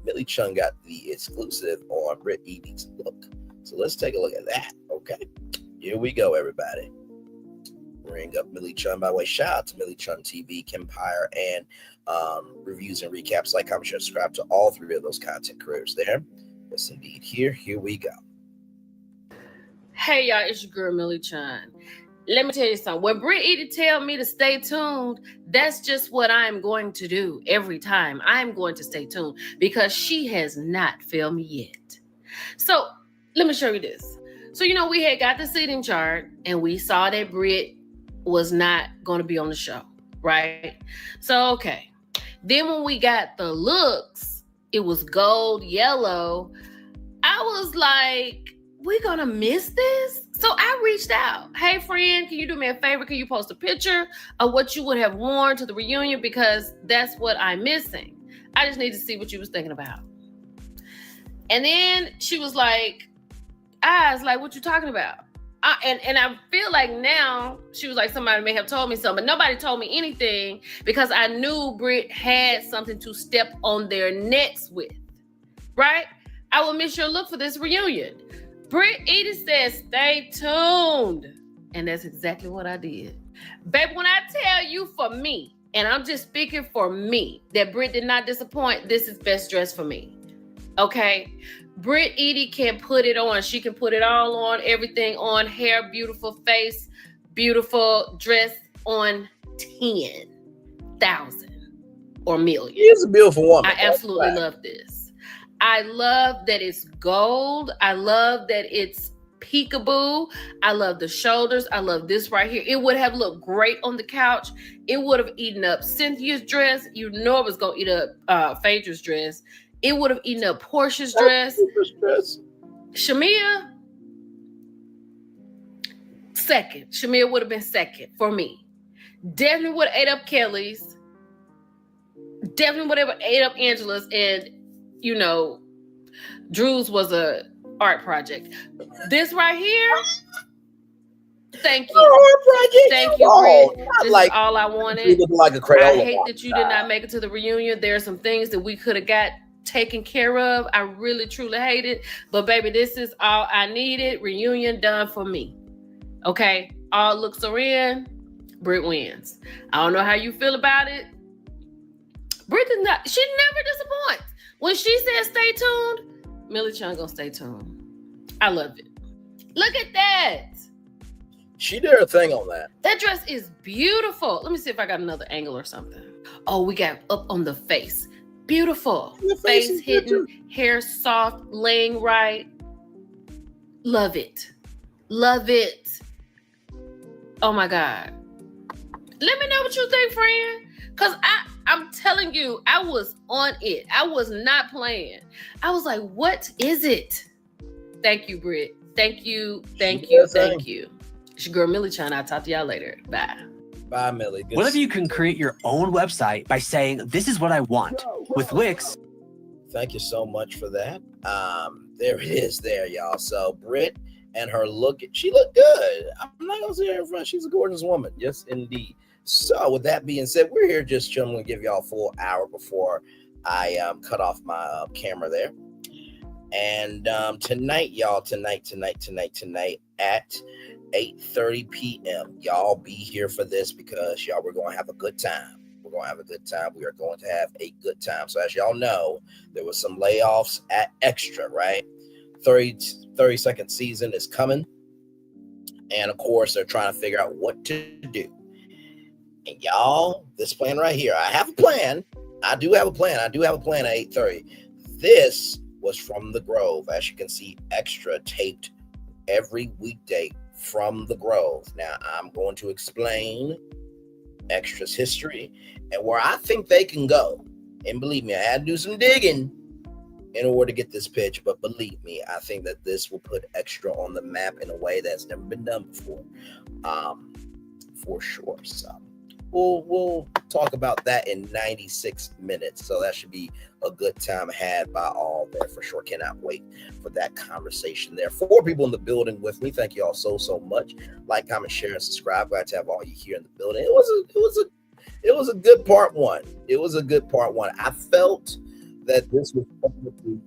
Millie Chun got the exclusive on Brit Edie's look. So let's take a look at that. Okay. Here we go, everybody. Ring up Millie Chun. By the way, shout out to Millie Chun TV, Kempire, and reviews and recaps. Like, comment, share, subscribe to all 3 of those content creators there. Yes, indeed. Here we go. Hey, y'all, it's your girl, Millie Chun. Let me tell you something. When Brit Edie tell me to stay tuned, that's just what I'm going to do every time. I'm going to stay tuned because she has not failed me yet. So, let me show you this. So, we had got the seating chart and we saw that Brit was not going to be on the show, right? So, okay. Then when we got the looks, it was gold, yellow. I was like, we're going to miss this? So I reached out. Hey, friend, can you do me a favor? Can you post a picture of what you would have worn to the reunion? Because that's what I'm missing. I just need to see what you was thinking about. And then she was like, I was like, what you talking about? And I feel like now she was like, somebody may have told me something, but nobody told me anything because I knew Brit had something to step on their necks with, right? I will miss your look for this reunion. Brit Edie says, stay tuned. And that's exactly what I did. Baby, when I tell you for me, and I'm just speaking for me, that Brit did not disappoint, this is best dress for me. Okay? Brit Edie can put it on. She can put it all on, everything on, hair, beautiful face, beautiful dress on 10,000 or million. She's a beautiful woman. I absolutely love this. I love that it's gold. I love that it's peekaboo. I love the shoulders. I love this right here. It would have looked great on the couch. It would have eaten up Cynthia's dress. You know it was going to eat up Phaedra's dress. It would have eaten up Porsha's dress. Shamea, second. Shamea would have been second for me. Definitely would have ate up Kelli's. Definitely would have ate up Angela's. And, you know, Drew's was a art project. This right here, thank you. Thank you, Brit. This is all I wanted. You look like a Crayola. I hate that you did not make it to the reunion. There are some things that we could have got taken care of. I really, truly hate it. But baby, this is all I needed. Reunion done for me. Okay? All looks are in. Brit wins. I don't know how you feel about it. Brit did not, she never disappoints. When she says stay tuned, Millie Chung gonna stay tuned. I love it. Look at that. She did her thing on that. That dress is beautiful. Let me see if I got another angle or something. Oh, we got up on the face. Beautiful. Face hidden, hair soft, laying right. Love it. Love it. Oh my God. Let me know what you think, friend. Because I'm telling you, I was on it. I was not playing. I was like, what is it? Thank you, Brit. Thank you. Thank you. Thank you. It's your girl, Millie Chan. I'll talk to y'all later. Bye. Bye, Millie. What if you can create your own website by saying, this is what I want? With Wix. Thank you so much for that. There it is there, y'all. So Brit and her look, she looked good. I'm not going to say her in front. She's a gorgeous woman. Yes, indeed. So with that being said, we're here just chilling. We'll give y'all a full hour before I cut off my camera there. And tonight, y'all, tonight at 8:30 p.m. Y'all be here for this because y'all, we're going to have a good time. We're going to have a good time. We are going to have a good time. So as y'all know, there was some layoffs at Extra, right? 32nd season is coming. And of course, they're trying to figure out what to do. And y'all, this plan right here, I have a plan. I do have a plan. I do have a plan at 8:30. This was from the Grove. As you can see, Extra taped every weekday from the Grove. Now, I'm going to explain Extra's history and where I think they can go. And believe me, I had to do some digging in order to get this pitch. But believe me, I think that this will put Extra on the map in a way that's never been done before. For sure. So we'll talk about that in 96 minutes. So that should be a good time had by all there for sure. Cannot wait for that conversation there. 4 people in the building with me. Thank you all so much. Like, comment, share, and subscribe. Glad to have all you here in the building. It was a good part one. It was a good part one. I felt that this was probably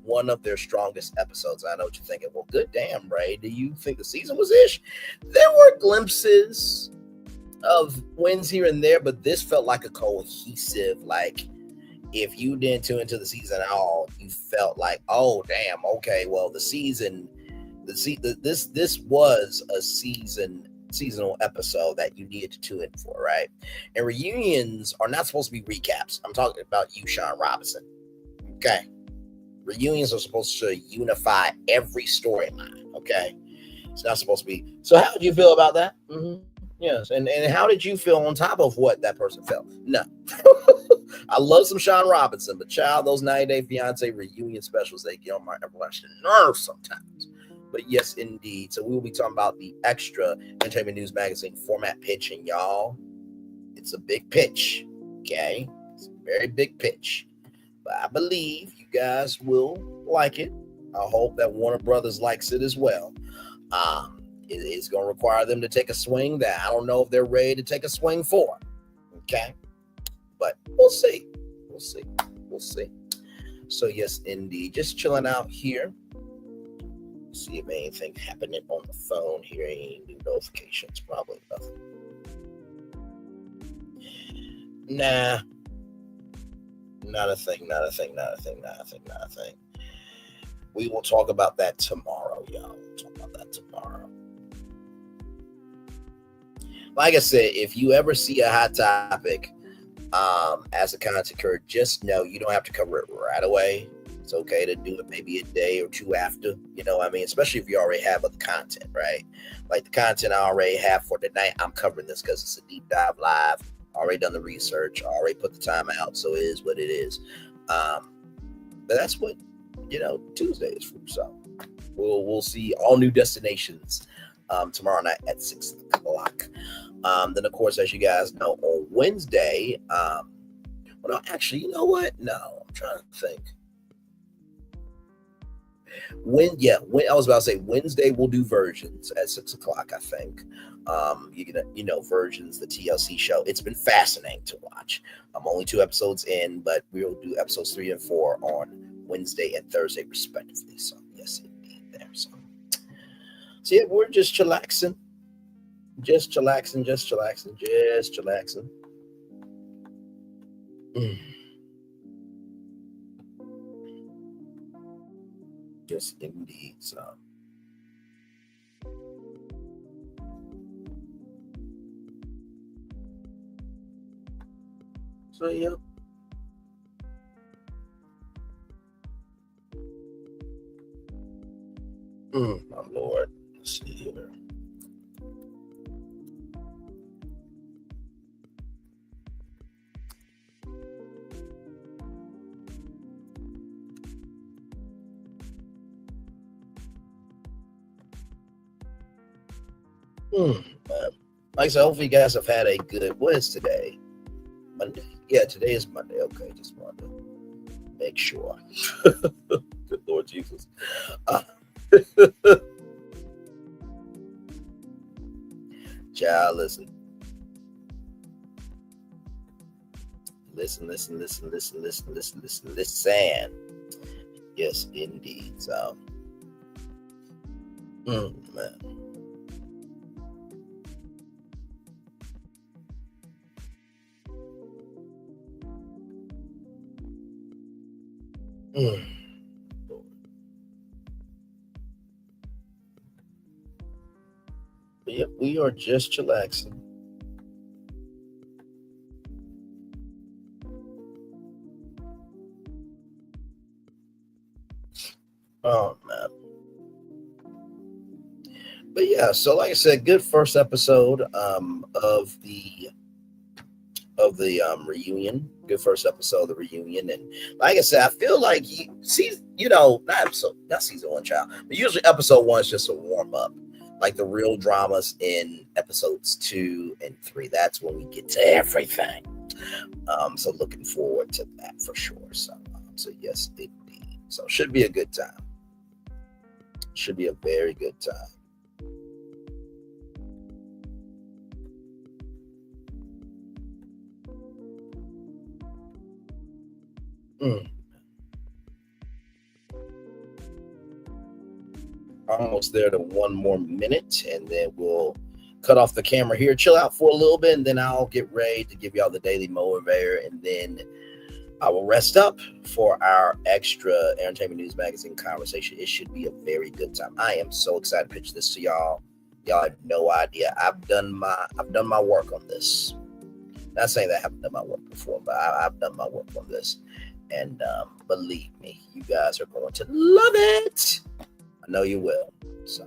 one of their strongest episodes. I know what you're thinking. Well, good damn, Ray. Do you think the season was ish? There were glimpses of wins here and there, but this felt like a cohesive, like, if you didn't tune into the season at all, you felt like, oh damn, okay, well this was a seasonal episode that you needed to tune in for, right? And reunions are not supposed to be recaps. I'm talking about you, Sean Robinson. Okay, reunions are supposed to unify every storyline. Okay, it's not supposed to be. So how did you feel about that? Mm-hmm. Yes, and how did you feel on top of what that person felt? No. I love some Sean Robinson, but child, those 90-Day Fiancé reunion specials, they get on my everlasting nerves sometimes. But yes, indeed. So we will be talking about the Extra Entertainment News Magazine format pitch, and y'all, it's a big pitch, okay? It's a very big pitch. But I believe you guys will like it. I hope that Warner Brothers likes it as well. It's going to require them to take a swing that I don't know if they're ready to take a swing for. Okay? But we'll see. We'll see. We'll see. So, yes, indeed. Just chilling out here. See if anything happening on the phone here. Any new notifications? Probably nothing. Nah. Not a thing. Not a thing. Not a thing. Not a thing. Not a thing. We will talk about that tomorrow, y'all. We'll talk about that tomorrow. Like I said, if you ever see a hot topic as a content creator, just know you don't have to cover it right away. It's okay to do it maybe a day or two after, you know what I mean? Especially if you already have other content, right? Like the content I already have for tonight, I'm covering this because it's a deep dive live. Already done the research, already put the time out, so it is what it is. But that's what, Tuesday is for. So we'll see all new destinations tomorrow night at 6 o'clock. Then, of course, as you guys know, on Wednesday, no, actually, you know what? No, I'm trying to think. I was about to say Wednesday we'll do Versions at 6 o'clock, I think. Versions, the TLC show. It's been fascinating to watch. I'm only 2 episodes in, but we'll do episodes 3 and 4 on Wednesday and Thursday, respectively. So, yes, indeed, there. So yeah, we're just chillaxing. Just chillaxing. Yes, indeed. So yeah. My Lord. Let's see here. Man. Like I said, hopefully you guys have had a good, what is today? Monday? Yeah, today is Monday. Okay, just wanted to make sure. Good Lord Jesus. Child, listen. Listen. Yes, indeed. So, man. Yep, we are just chillaxing. Oh man. But yeah, so like I said, good first episode of the reunion. Good first episode of the reunion. And like I said, I feel like not season 1, child, but usually episode 1 is just a warm up. Like the real dramas in episodes 2 and 3. That's when we get to everything. So looking forward to that for sure. So yes, indeed. So should be a good time. Should be a very good time. Almost there to 1 more minute, and then we'll cut off the camera here, chill out for a little bit, and then I'll get ready to give y'all the daily motivator, and then I will rest up for our extra entertainment news magazine conversation. It should be a very good time. I am so excited to pitch this to y'all. Y'all have no idea. I've done my work on this. Not saying that I haven't done my work before, but I've done my work on this, and believe me, you guys are going to love it. I know you will. So,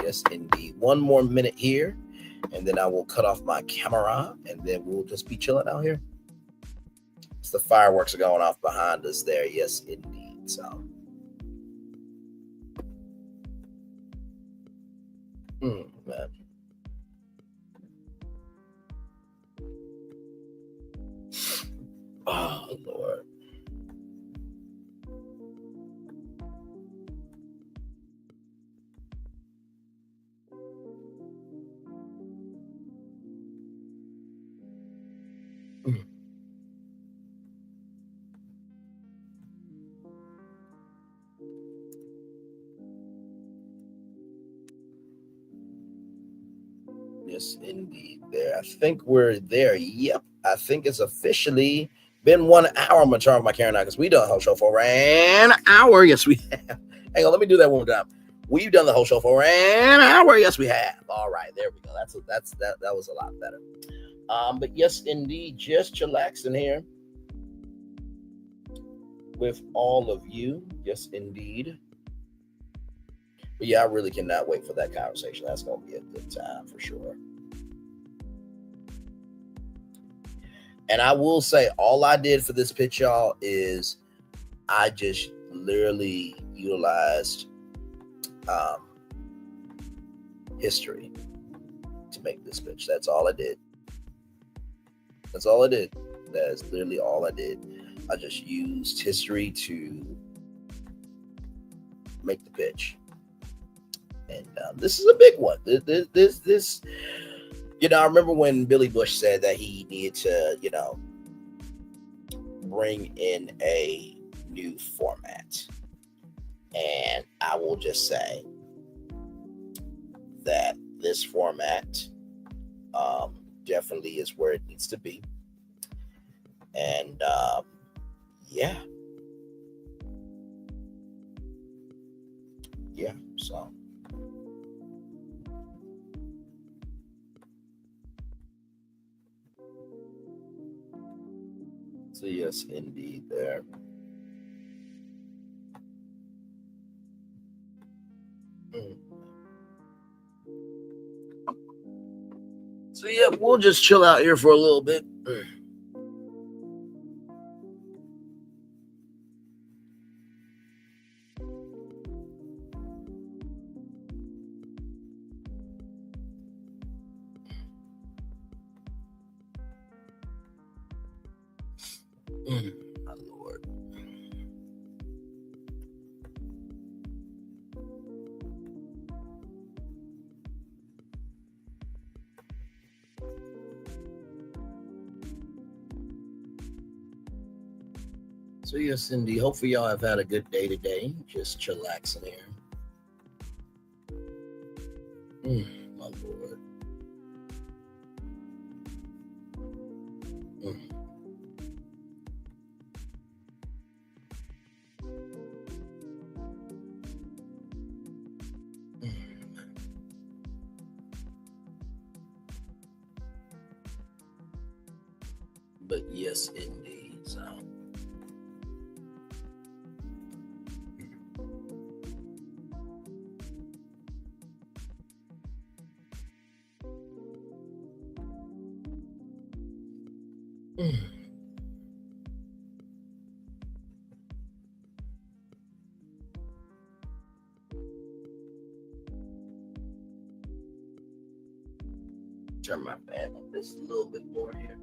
yes, indeed. 1 more minute here, and then I will cut off my camera, and then we'll just be chilling out here. It's the fireworks are going off behind us there. Yes, indeed. So, man. Yes, indeed. There. I think we're there. Yep. I think it's officially been 1 hour. I'm going to turn off my camera now because we done the whole show for an hour. Yes, we have. Hang on. Let me do that one more time. We've done the whole show for an hour. Yes, we have. All right. There we go. That was a lot better. But yes, indeed. Just chillaxing here with all of you. Yes, indeed. But yeah, I really cannot wait for that conversation. That's going to be a good time for sure. And I will say, all I did for this pitch, y'all, is I just literally utilized history to make this pitch. That's all I did. That's all I did. That is literally all I did. I just used history to make the pitch. And this is a big one. This, you know, I remember when Billy Bush said that he needed to, you know, bring in a new format. And I will just say that this format definitely is where it needs to be. And yeah. Yeah, so. So yes, indeed, there. So yeah, we'll just chill out here for a little bit. My Lord. So yes, Cindy, hopefully y'all have had a good day today. Just chillaxing here. My Lord. But yes, indeed. So. Turn my fan on this a little bit more here.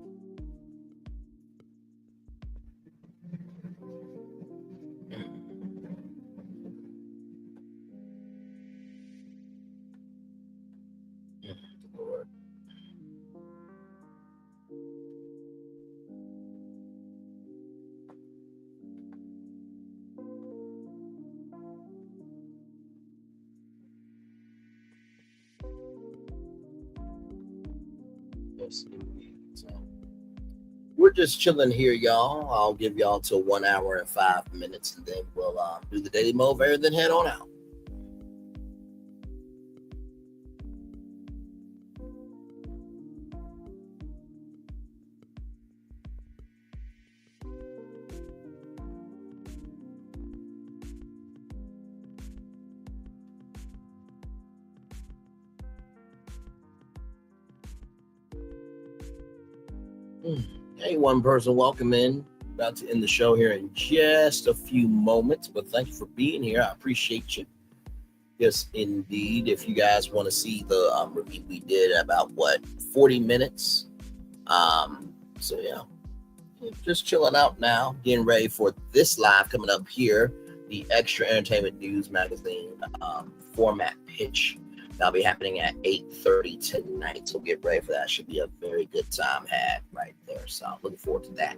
Lord. Yes, indeed. So we're just chilling here, y'all. I'll give y'all till 1 hour and 5 minutes, and then we'll do the daily motivator, then head on out. Hey, one person, welcome in. About to end the show here in just a few moments, but thank you for being here. I appreciate you. Yes, indeed. If you guys want to see the review we did about 40 minutes. So yeah, just chilling out now, getting ready for this live coming up here, the Extra Entertainment News Magazine format pitch. That'll be happening at 8:30 tonight. So get ready for that. Should be a very good time had right there. So I'm looking forward to that.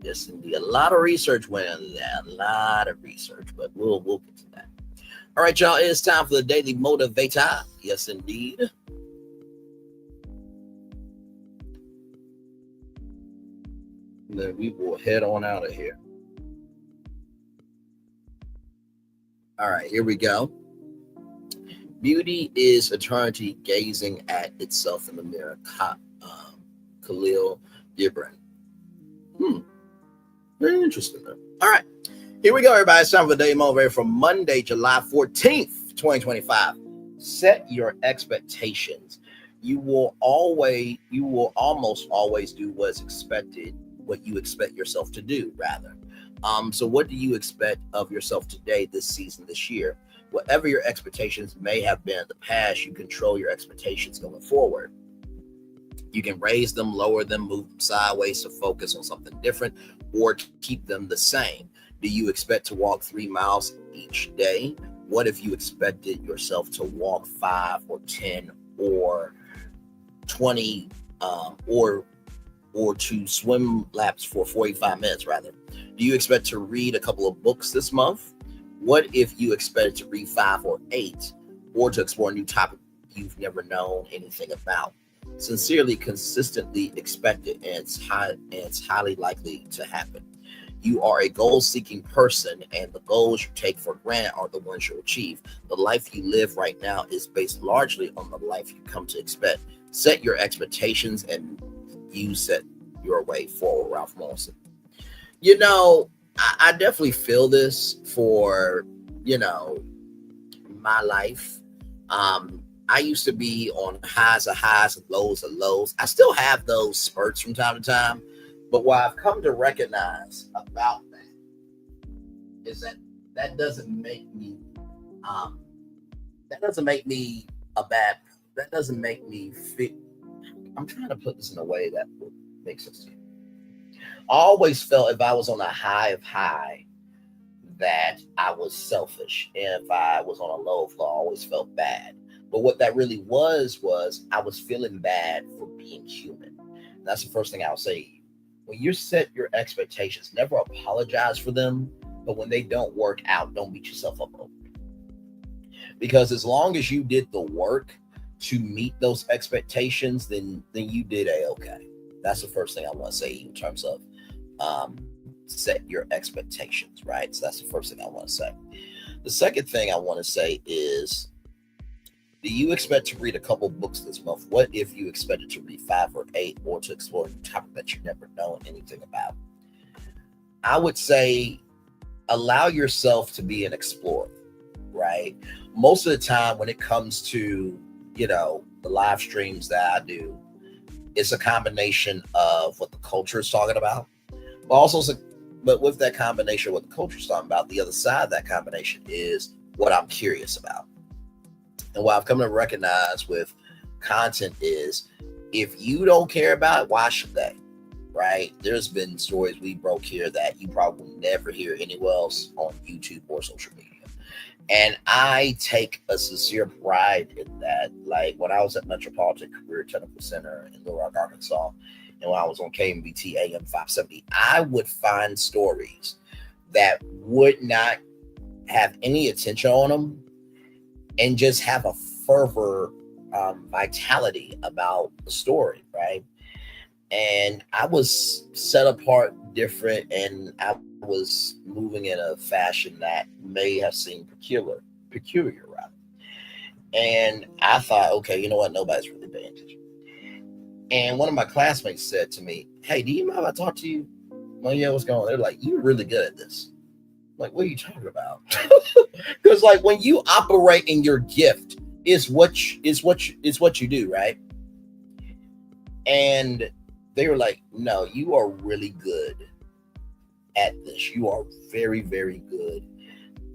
Yes, indeed. A lot of research went into that. A lot of research, but we'll get to that. All right, y'all. It's time for the Daily Motivator. Yes, indeed. And then we will head on out of here. All right, here we go. Beauty is eternity gazing at itself in the mirror. Khalil Gibran. Very interesting, though. All right, here we go, everybody. It's time for the Daily Motivator for Monday, July 14th, 2025. Set your expectations. You will almost always do what's expected, what you expect yourself to do, rather. So what do you expect of yourself today, this season, this year? Whatever your expectations may have been in the past, you control your expectations going forward. You can raise them, lower them, move them sideways to focus on something different, or keep them the same. Do you expect to walk 3 miles each day? What if you expected yourself to walk 5 or 10 or 20 or to swim laps for 45 minutes, rather? Do you expect to read a couple of books this month? What if you expected to read 5 or 8, or to explore a new topic you've never known anything about? Sincerely, consistently expected, and it's highly likely to happen. You are a goal-seeking person, and the goals you take for granted are the ones you'll achieve. The life you live right now is based largely on the life you come to expect. Set your expectations, and you set your way forward. Ralph Morrison. You know, I definitely feel this for, my life. I used to be on highs of highs and lows of lows. I still have those spurts from time to time. But what I've come to recognize about that is that doesn't make me fit. I'm trying to put this in a way that would make sense to you. I always felt if I was on a high of high that I was selfish. And if I was on a low of low, I always felt bad. But what that really was I was feeling bad for being human. And that's the first thing I'll say. When you set your expectations, never apologize for them. But when they don't work out, don't beat yourself up over it. Because as long as you did the work to meet those expectations, then you did okay. That's the first thing I want to say in terms of set your expectations, right? So that's the first thing I want to say. The second thing I want to say is, do you expect to read a couple books this month? What if you expected to read 5 or 8, or to explore a topic that you never known anything about? I would say allow yourself to be an explorer, right? Most of the time when it comes to, the live streams that I do, it's a combination of what the culture is talking about, but with that combination of what the culture is talking about, the other side of that combination is what I'm curious about. And what I've come to recognize with content is, if you don't care about it, why should they? Right? There's been stories we broke here that you probably never hear anywhere else on YouTube or social media. And I take a sincere pride in that. Like when I was at Metropolitan Career Technical Center in Little Rock, Arkansas, and when I was on KMBT AM 570, I would find stories that would not have any attention on them, and just have a fervor, vitality about the story, right? And I was set apart different, and I was moving in a fashion that may have seemed peculiar rather. And I thought, okay, you know what? Nobody's really paying attention. And one of my classmates said to me, "Hey, do you mind if I talk to you?" Well, yeah, what's going on? They're like, "You're really good at this." Like, what are you talking about? Because like when you operate in your gift, is what you do, right? And they were like, "No, you are really good at this. You are very, very good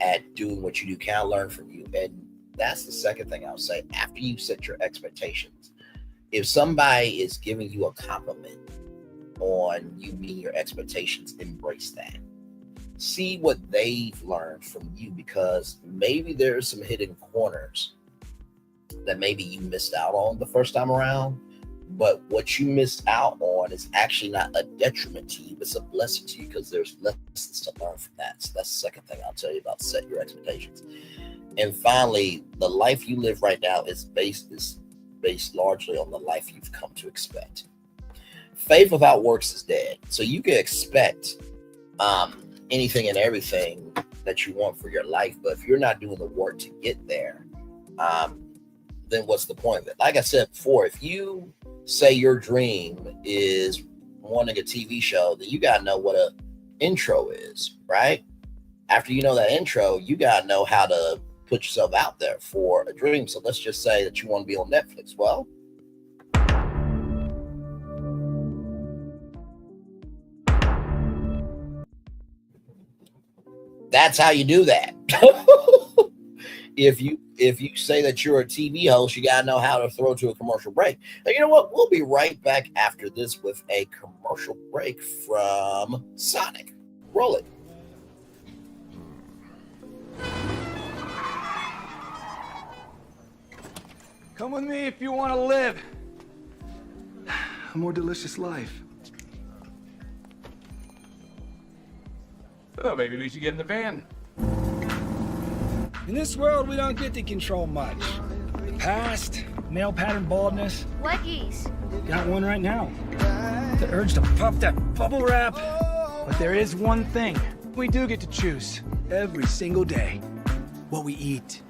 at doing what you do. Can I learn from you?" And that's the second thing I'll say. After you set your expectations, if somebody is giving you a compliment on you meeting your expectations, embrace that. See what they've learned from you, because maybe there's some hidden corners that maybe you missed out on the first time around. But what you missed out on is actually not a detriment to you, it's a blessing to you, because there's lessons to learn from that. So that's the second thing I'll tell you about set your expectations. And finally, the life you live right now is based largely on the life you've come to expect. faith without works is dead. So you can expect anything and everything that you want for your life, but if you're not doing the work to get there, then what's the point of it? Like I said before, if you say your dream is wanting a TV show, then you gotta know what a intro is, right? After you know that intro, you gotta know how to put yourself out there for a dream. So let's just say that you want to be on Netflix. Well, that's how you do that. If you say that you're a TV host, you got to know how to throw to a commercial break. And you know what? We'll be right back after this with a commercial break from Sonic. Roll it. Come with me if you want to live a more delicious life. Oh, maybe we should get in the van. In this world, we don't get to control much. The past, male pattern baldness. Leggies. Got one right now. The urge to puff that bubble wrap. But there is one thing we do get to choose every single day: what we eat.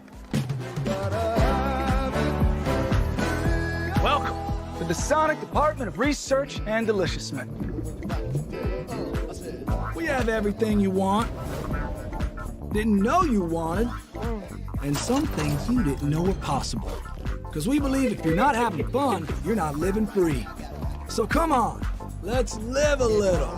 Welcome to the Sonic Department of Research and Deliciousment. We have everything you want, didn't know you wanted, and some things you didn't know were possible. Because we believe if you're not having fun, you're not living free. So come on, let's live a little.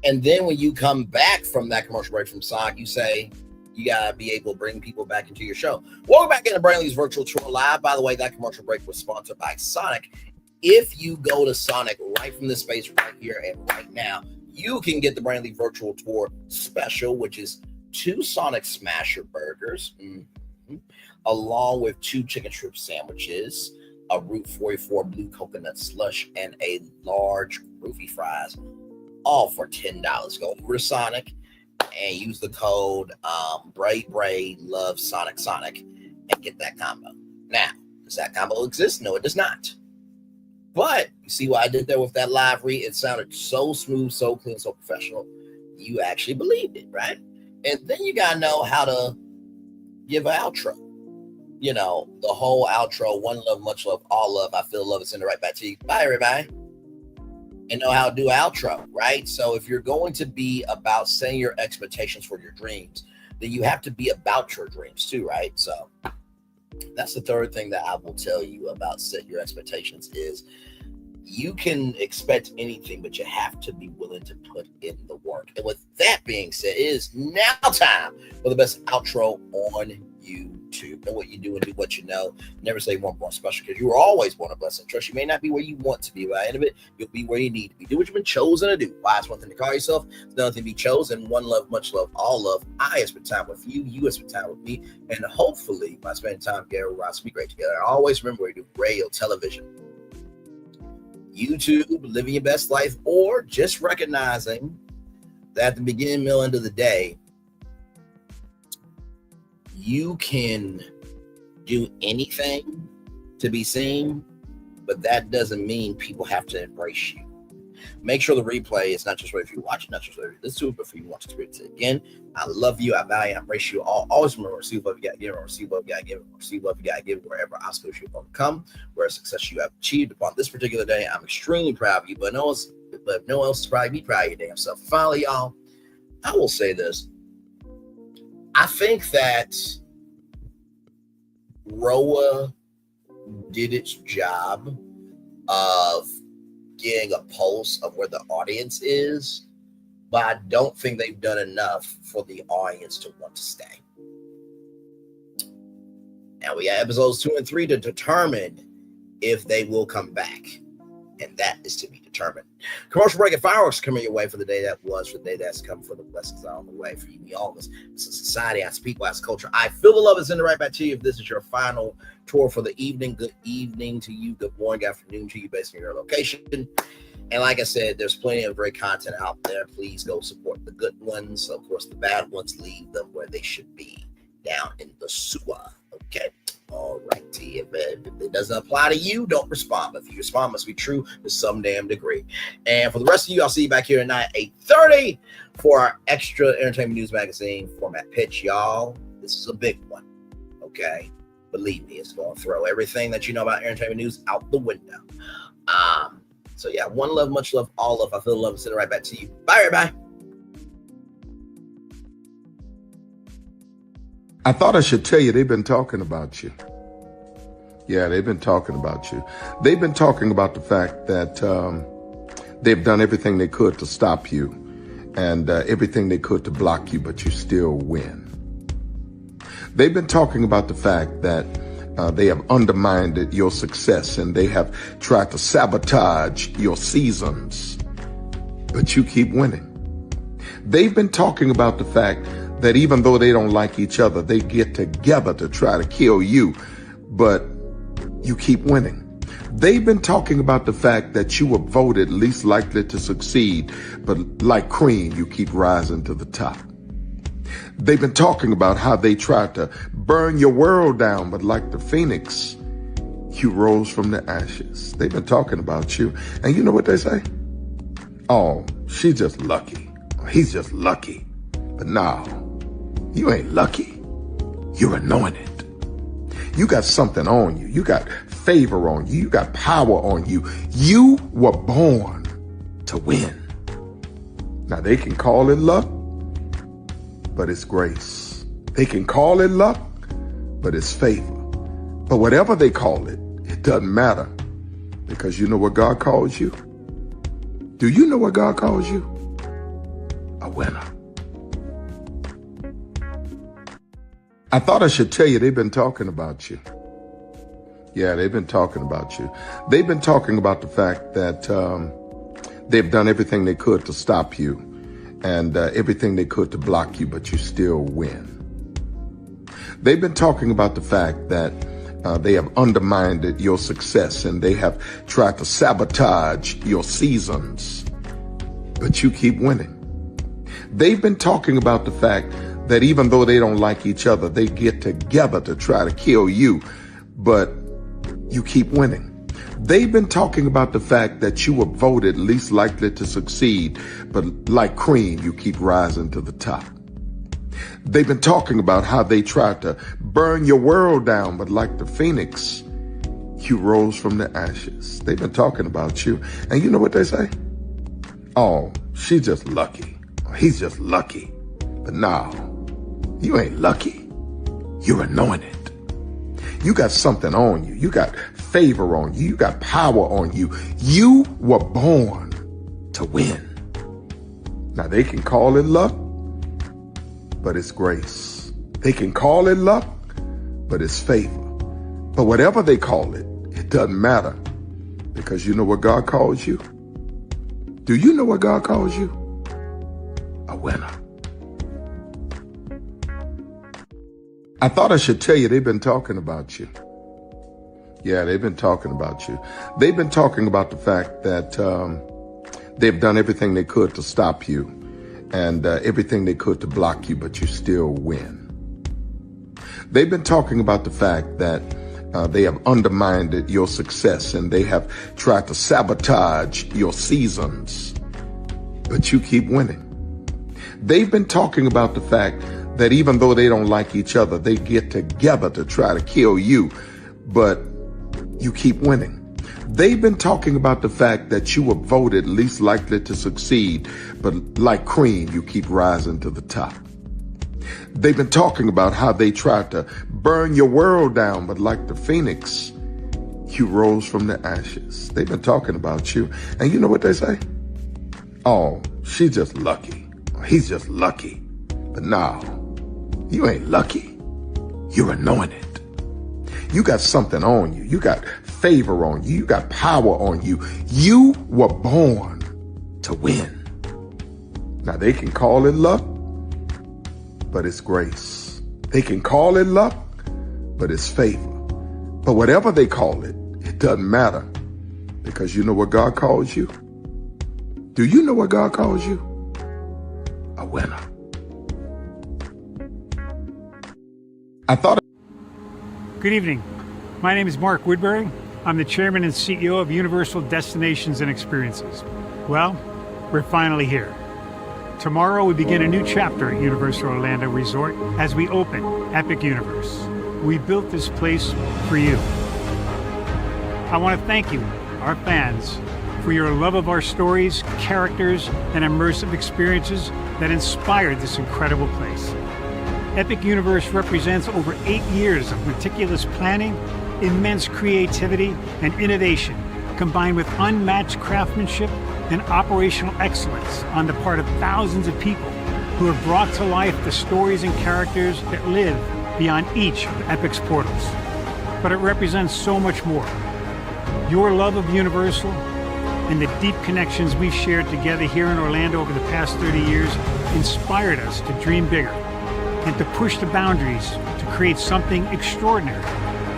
And then when you come back from that commercial break from Sonic, you say, you gotta be able to bring people back into your show. Welcome back into Brandley's Virtual Tour Live. By the way, that commercial break was sponsored by Sonic. If you go to Sonic right from this space right here and right now, you can get the Brandley Virtual Tour Special, which is 2 Sonic Smasher burgers, along with 2 chicken strip sandwiches, a Route 44 blue coconut slush, and a large roofie fries, all for $10. Go over to Sonic and use the code Bray Love Sonic and get that combo. Now, does that combo exist? No, it does not. But you see what I did there with that live read? It sounded so smooth, so clean, so professional. You actually believed it, right? And then you gotta know how to give an outro. You know, the whole outro: one love, much love, all love. I feel love is in the right back to you. Bye, everybody. And know how to do an outro, right? So if you're going to be about setting your expectations for your dreams, then you have to be about your dreams too, right? So that's the third thing that I will tell you about set your expectations is you can expect anything, but you have to be willing to put in the work. And with that being said, it is now time for the best outro on YouTube. Know what you do and do what you know. Never say you weren't born special, because you were always born a blessing. Trust, you may not be where you want to be, but at the end of it, you'll be where you need to be. Do what you've been chosen to do. Why? It's one thing to call yourself, it's another thing to be chosen. One love, much love, all love. I have spent time with you, you have spent time with me, and hopefully by spending time together, we'll be great together. And always remember, we do radio, television, YouTube, living your best life, or just recognizing that at the beginning, middle, end of the day, you can do anything to be seen, but that doesn't mean people have to embrace you. Make sure the replay is not just right if you watch it, not just right if you listen to it, but for you want to experience it again. I love you, I value, I embrace you all. Always remember, receive love you gotta give, or receive love you gotta give, or receive love you gotta give wherever obstacles you have overcome, where success you have achieved upon this particular day. I'm extremely proud of you, but no one else is probably be proud of your damn self. Finally, y'all, I will say this. I think that ROA did its job of getting a pulse of where the audience is, but I don't think they've done enough for the audience to want to stay. Now we got episodes 2 and 3 to determine if they will come back, and that is to be determined. Commercial break and fireworks coming your way for the day that was, for the day that's come, for the blessings that are on the way for you, me, all of us. It's a society, I speak, as culture. I feel the love is in the right back to you. If this is your final tour for the evening, good evening to you, good morning, good afternoon to you based on your location. And like I said, there's plenty of great content out there. Please go support the good ones. Of course, the bad ones, leave them where they should be, down in the sewer. Okay. All righty. If it doesn't apply to you, don't respond. But if you respond, it must be true to some damn degree. And for the rest of you, I'll see you back here tonight at 8:30 for our extra entertainment news magazine format pitch, y'all. This is a big one. Okay. Believe me, it's going to throw everything that you know about entertainment news out the window. So yeah, one love, much love, all love. I feel the love and send it right back to you. Bye, everybody. I thought I should tell you they've been talking about you. Yeah, they've been talking about you. They've been talking about the fact that they've done everything they could to stop you and everything they could to block you, but you still win. They've been talking about the fact that they have undermined your success and they have tried to sabotage your seasons, but you keep winning. They've been talking about the fact that even though they don't like each other, they get together to try to kill you, but you keep winning. They've been talking about the fact that you were voted least likely to succeed, but like cream, you keep rising to the top. They've been talking about how they tried to burn your world down, but like the phoenix, you rose from the ashes. They've been talking about you. And you know what they say? Oh, she's just lucky. He's just lucky. But no, you ain't lucky. You're anointed. You got something on you. You got favor on you. You got power on you. You were born to win. Now they can call it luck, but it's grace. They can call it luck, but it's favor. But whatever they call it, it doesn't matter, because you know what God calls you? Do you know what God calls you? A winner. I thought I should tell you they've been talking about you. Yeah, they've been talking about you. They've been talking about the fact that they've done everything they could to stop you and everything they could to block you, but you still win. They've been talking about the fact that they have undermined your success and they have tried to sabotage your seasons, but you keep winning. They've been talking about the fact that even though they don't like each other, they get together to try to kill you, but you keep winning. They've been talking about the fact that you were voted least likely to succeed, but like cream, you keep rising to the top. They've been talking about how they tried to burn your world down, but like the phoenix, you rose from the ashes. They've been talking about you. And you know what they say? Oh, she's just lucky. He's just lucky. But no, you ain't lucky. You're anointed. You got something on you. You got favor on you. You got power on you. You were born to win. Now they can call it luck, but it's grace. They can call it luck, but it's favor. But whatever they call it, it doesn't matter, because you know what God calls you? Do you know what God calls you? A winner. I thought I should tell you they've been talking about you. Yeah, they've been talking about you. They've been talking about the fact that they've done everything they could to stop you and everything they could to block you, but you still win. They've been talking about the fact that they have undermined your success and they have tried to sabotage your seasons, but you keep winning. They've been talking about the fact that even though they don't like each other, they get together to try to kill you, but you keep winning. They've been talking about the fact that you were voted least likely to succeed, but like cream, you keep rising to the top. They've been talking about how they tried to burn your world down, but like the phoenix, you rose from the ashes. They've been talking about you. And you know what they say? Oh, she's just lucky. He's just lucky. But no, you ain't lucky. You're anointed. You got something on you. You got favor on you. You got power on you. You were born to win. Now they can call it luck, but it's grace. They can call it luck, but it's favor. But whatever they call it, it doesn't matter, because you know what God calls you? Do you know what God calls you? A winner. I thought Good evening. My name is Mark Woodbury. I'm the chairman and CEO of Universal Destinations and Experiences. Well, we're finally here. Tomorrow we begin a new chapter at Universal Orlando Resort as we open Epic Universe. We built this place for you. I want to thank you, our fans, for your love of our stories, characters, and immersive experiences that inspired this incredible place. Epic Universe represents over 8 years of meticulous planning, immense creativity, and innovation, combined with unmatched craftsmanship and operational excellence on the part of thousands of people who have brought to life the stories and characters that live beyond each of Epic's portals. But it represents so much more. Your love of Universal and the deep connections we've shared together here in Orlando over the past 30 years inspired us to dream bigger and to push the boundaries to create something extraordinary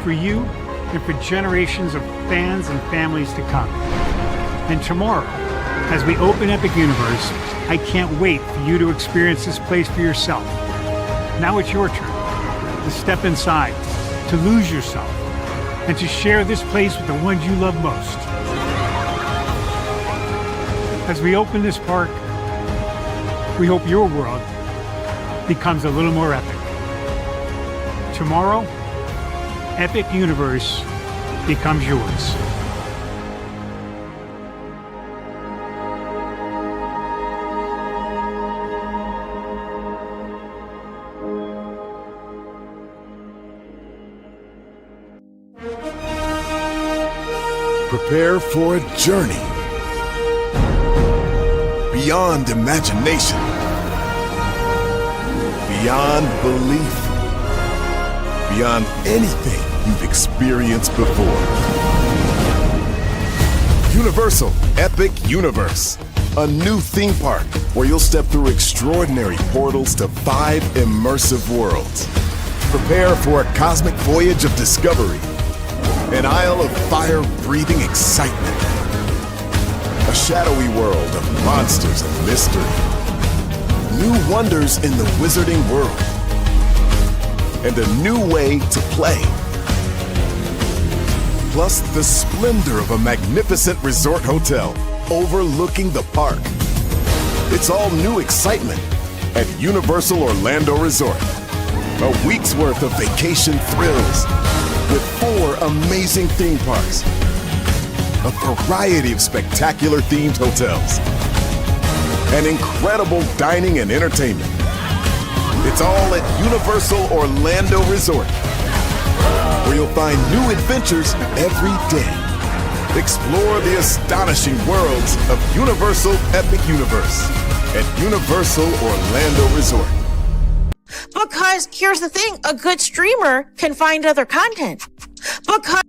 for you and for generations of fans and families to come. And tomorrow, as we open Epic Universe, I can't wait for you to experience this place for yourself. Now it's your turn to step inside, to lose yourself, and to share this place with the ones you love most. As we open this park, we hope your world becomes a little more epic. Tomorrow, Epic Universe becomes yours. Prepare for a journey beyond imagination, beyond belief, beyond anything you've experienced before. Universal Epic Universe, a new theme park where you'll step through extraordinary portals to 5 immersive worlds. Prepare for a cosmic voyage of discovery, an isle of fire-breathing excitement, a shadowy world of monsters and mystery, new wonders in the wizarding world, and a new way to play. Plus the splendor of a magnificent resort hotel overlooking the park. It's all new excitement at Universal Orlando Resort. A week's worth of vacation thrills with 4 amazing theme parks, a variety of spectacular themed hotels, and incredible dining and entertainment. It's all at Universal Orlando Resort, where you'll find new adventures every day. Explore the astonishing worlds of Universal Epic Universe at Universal Orlando Resort. Because here's the thing, a good streamer can find other content. Because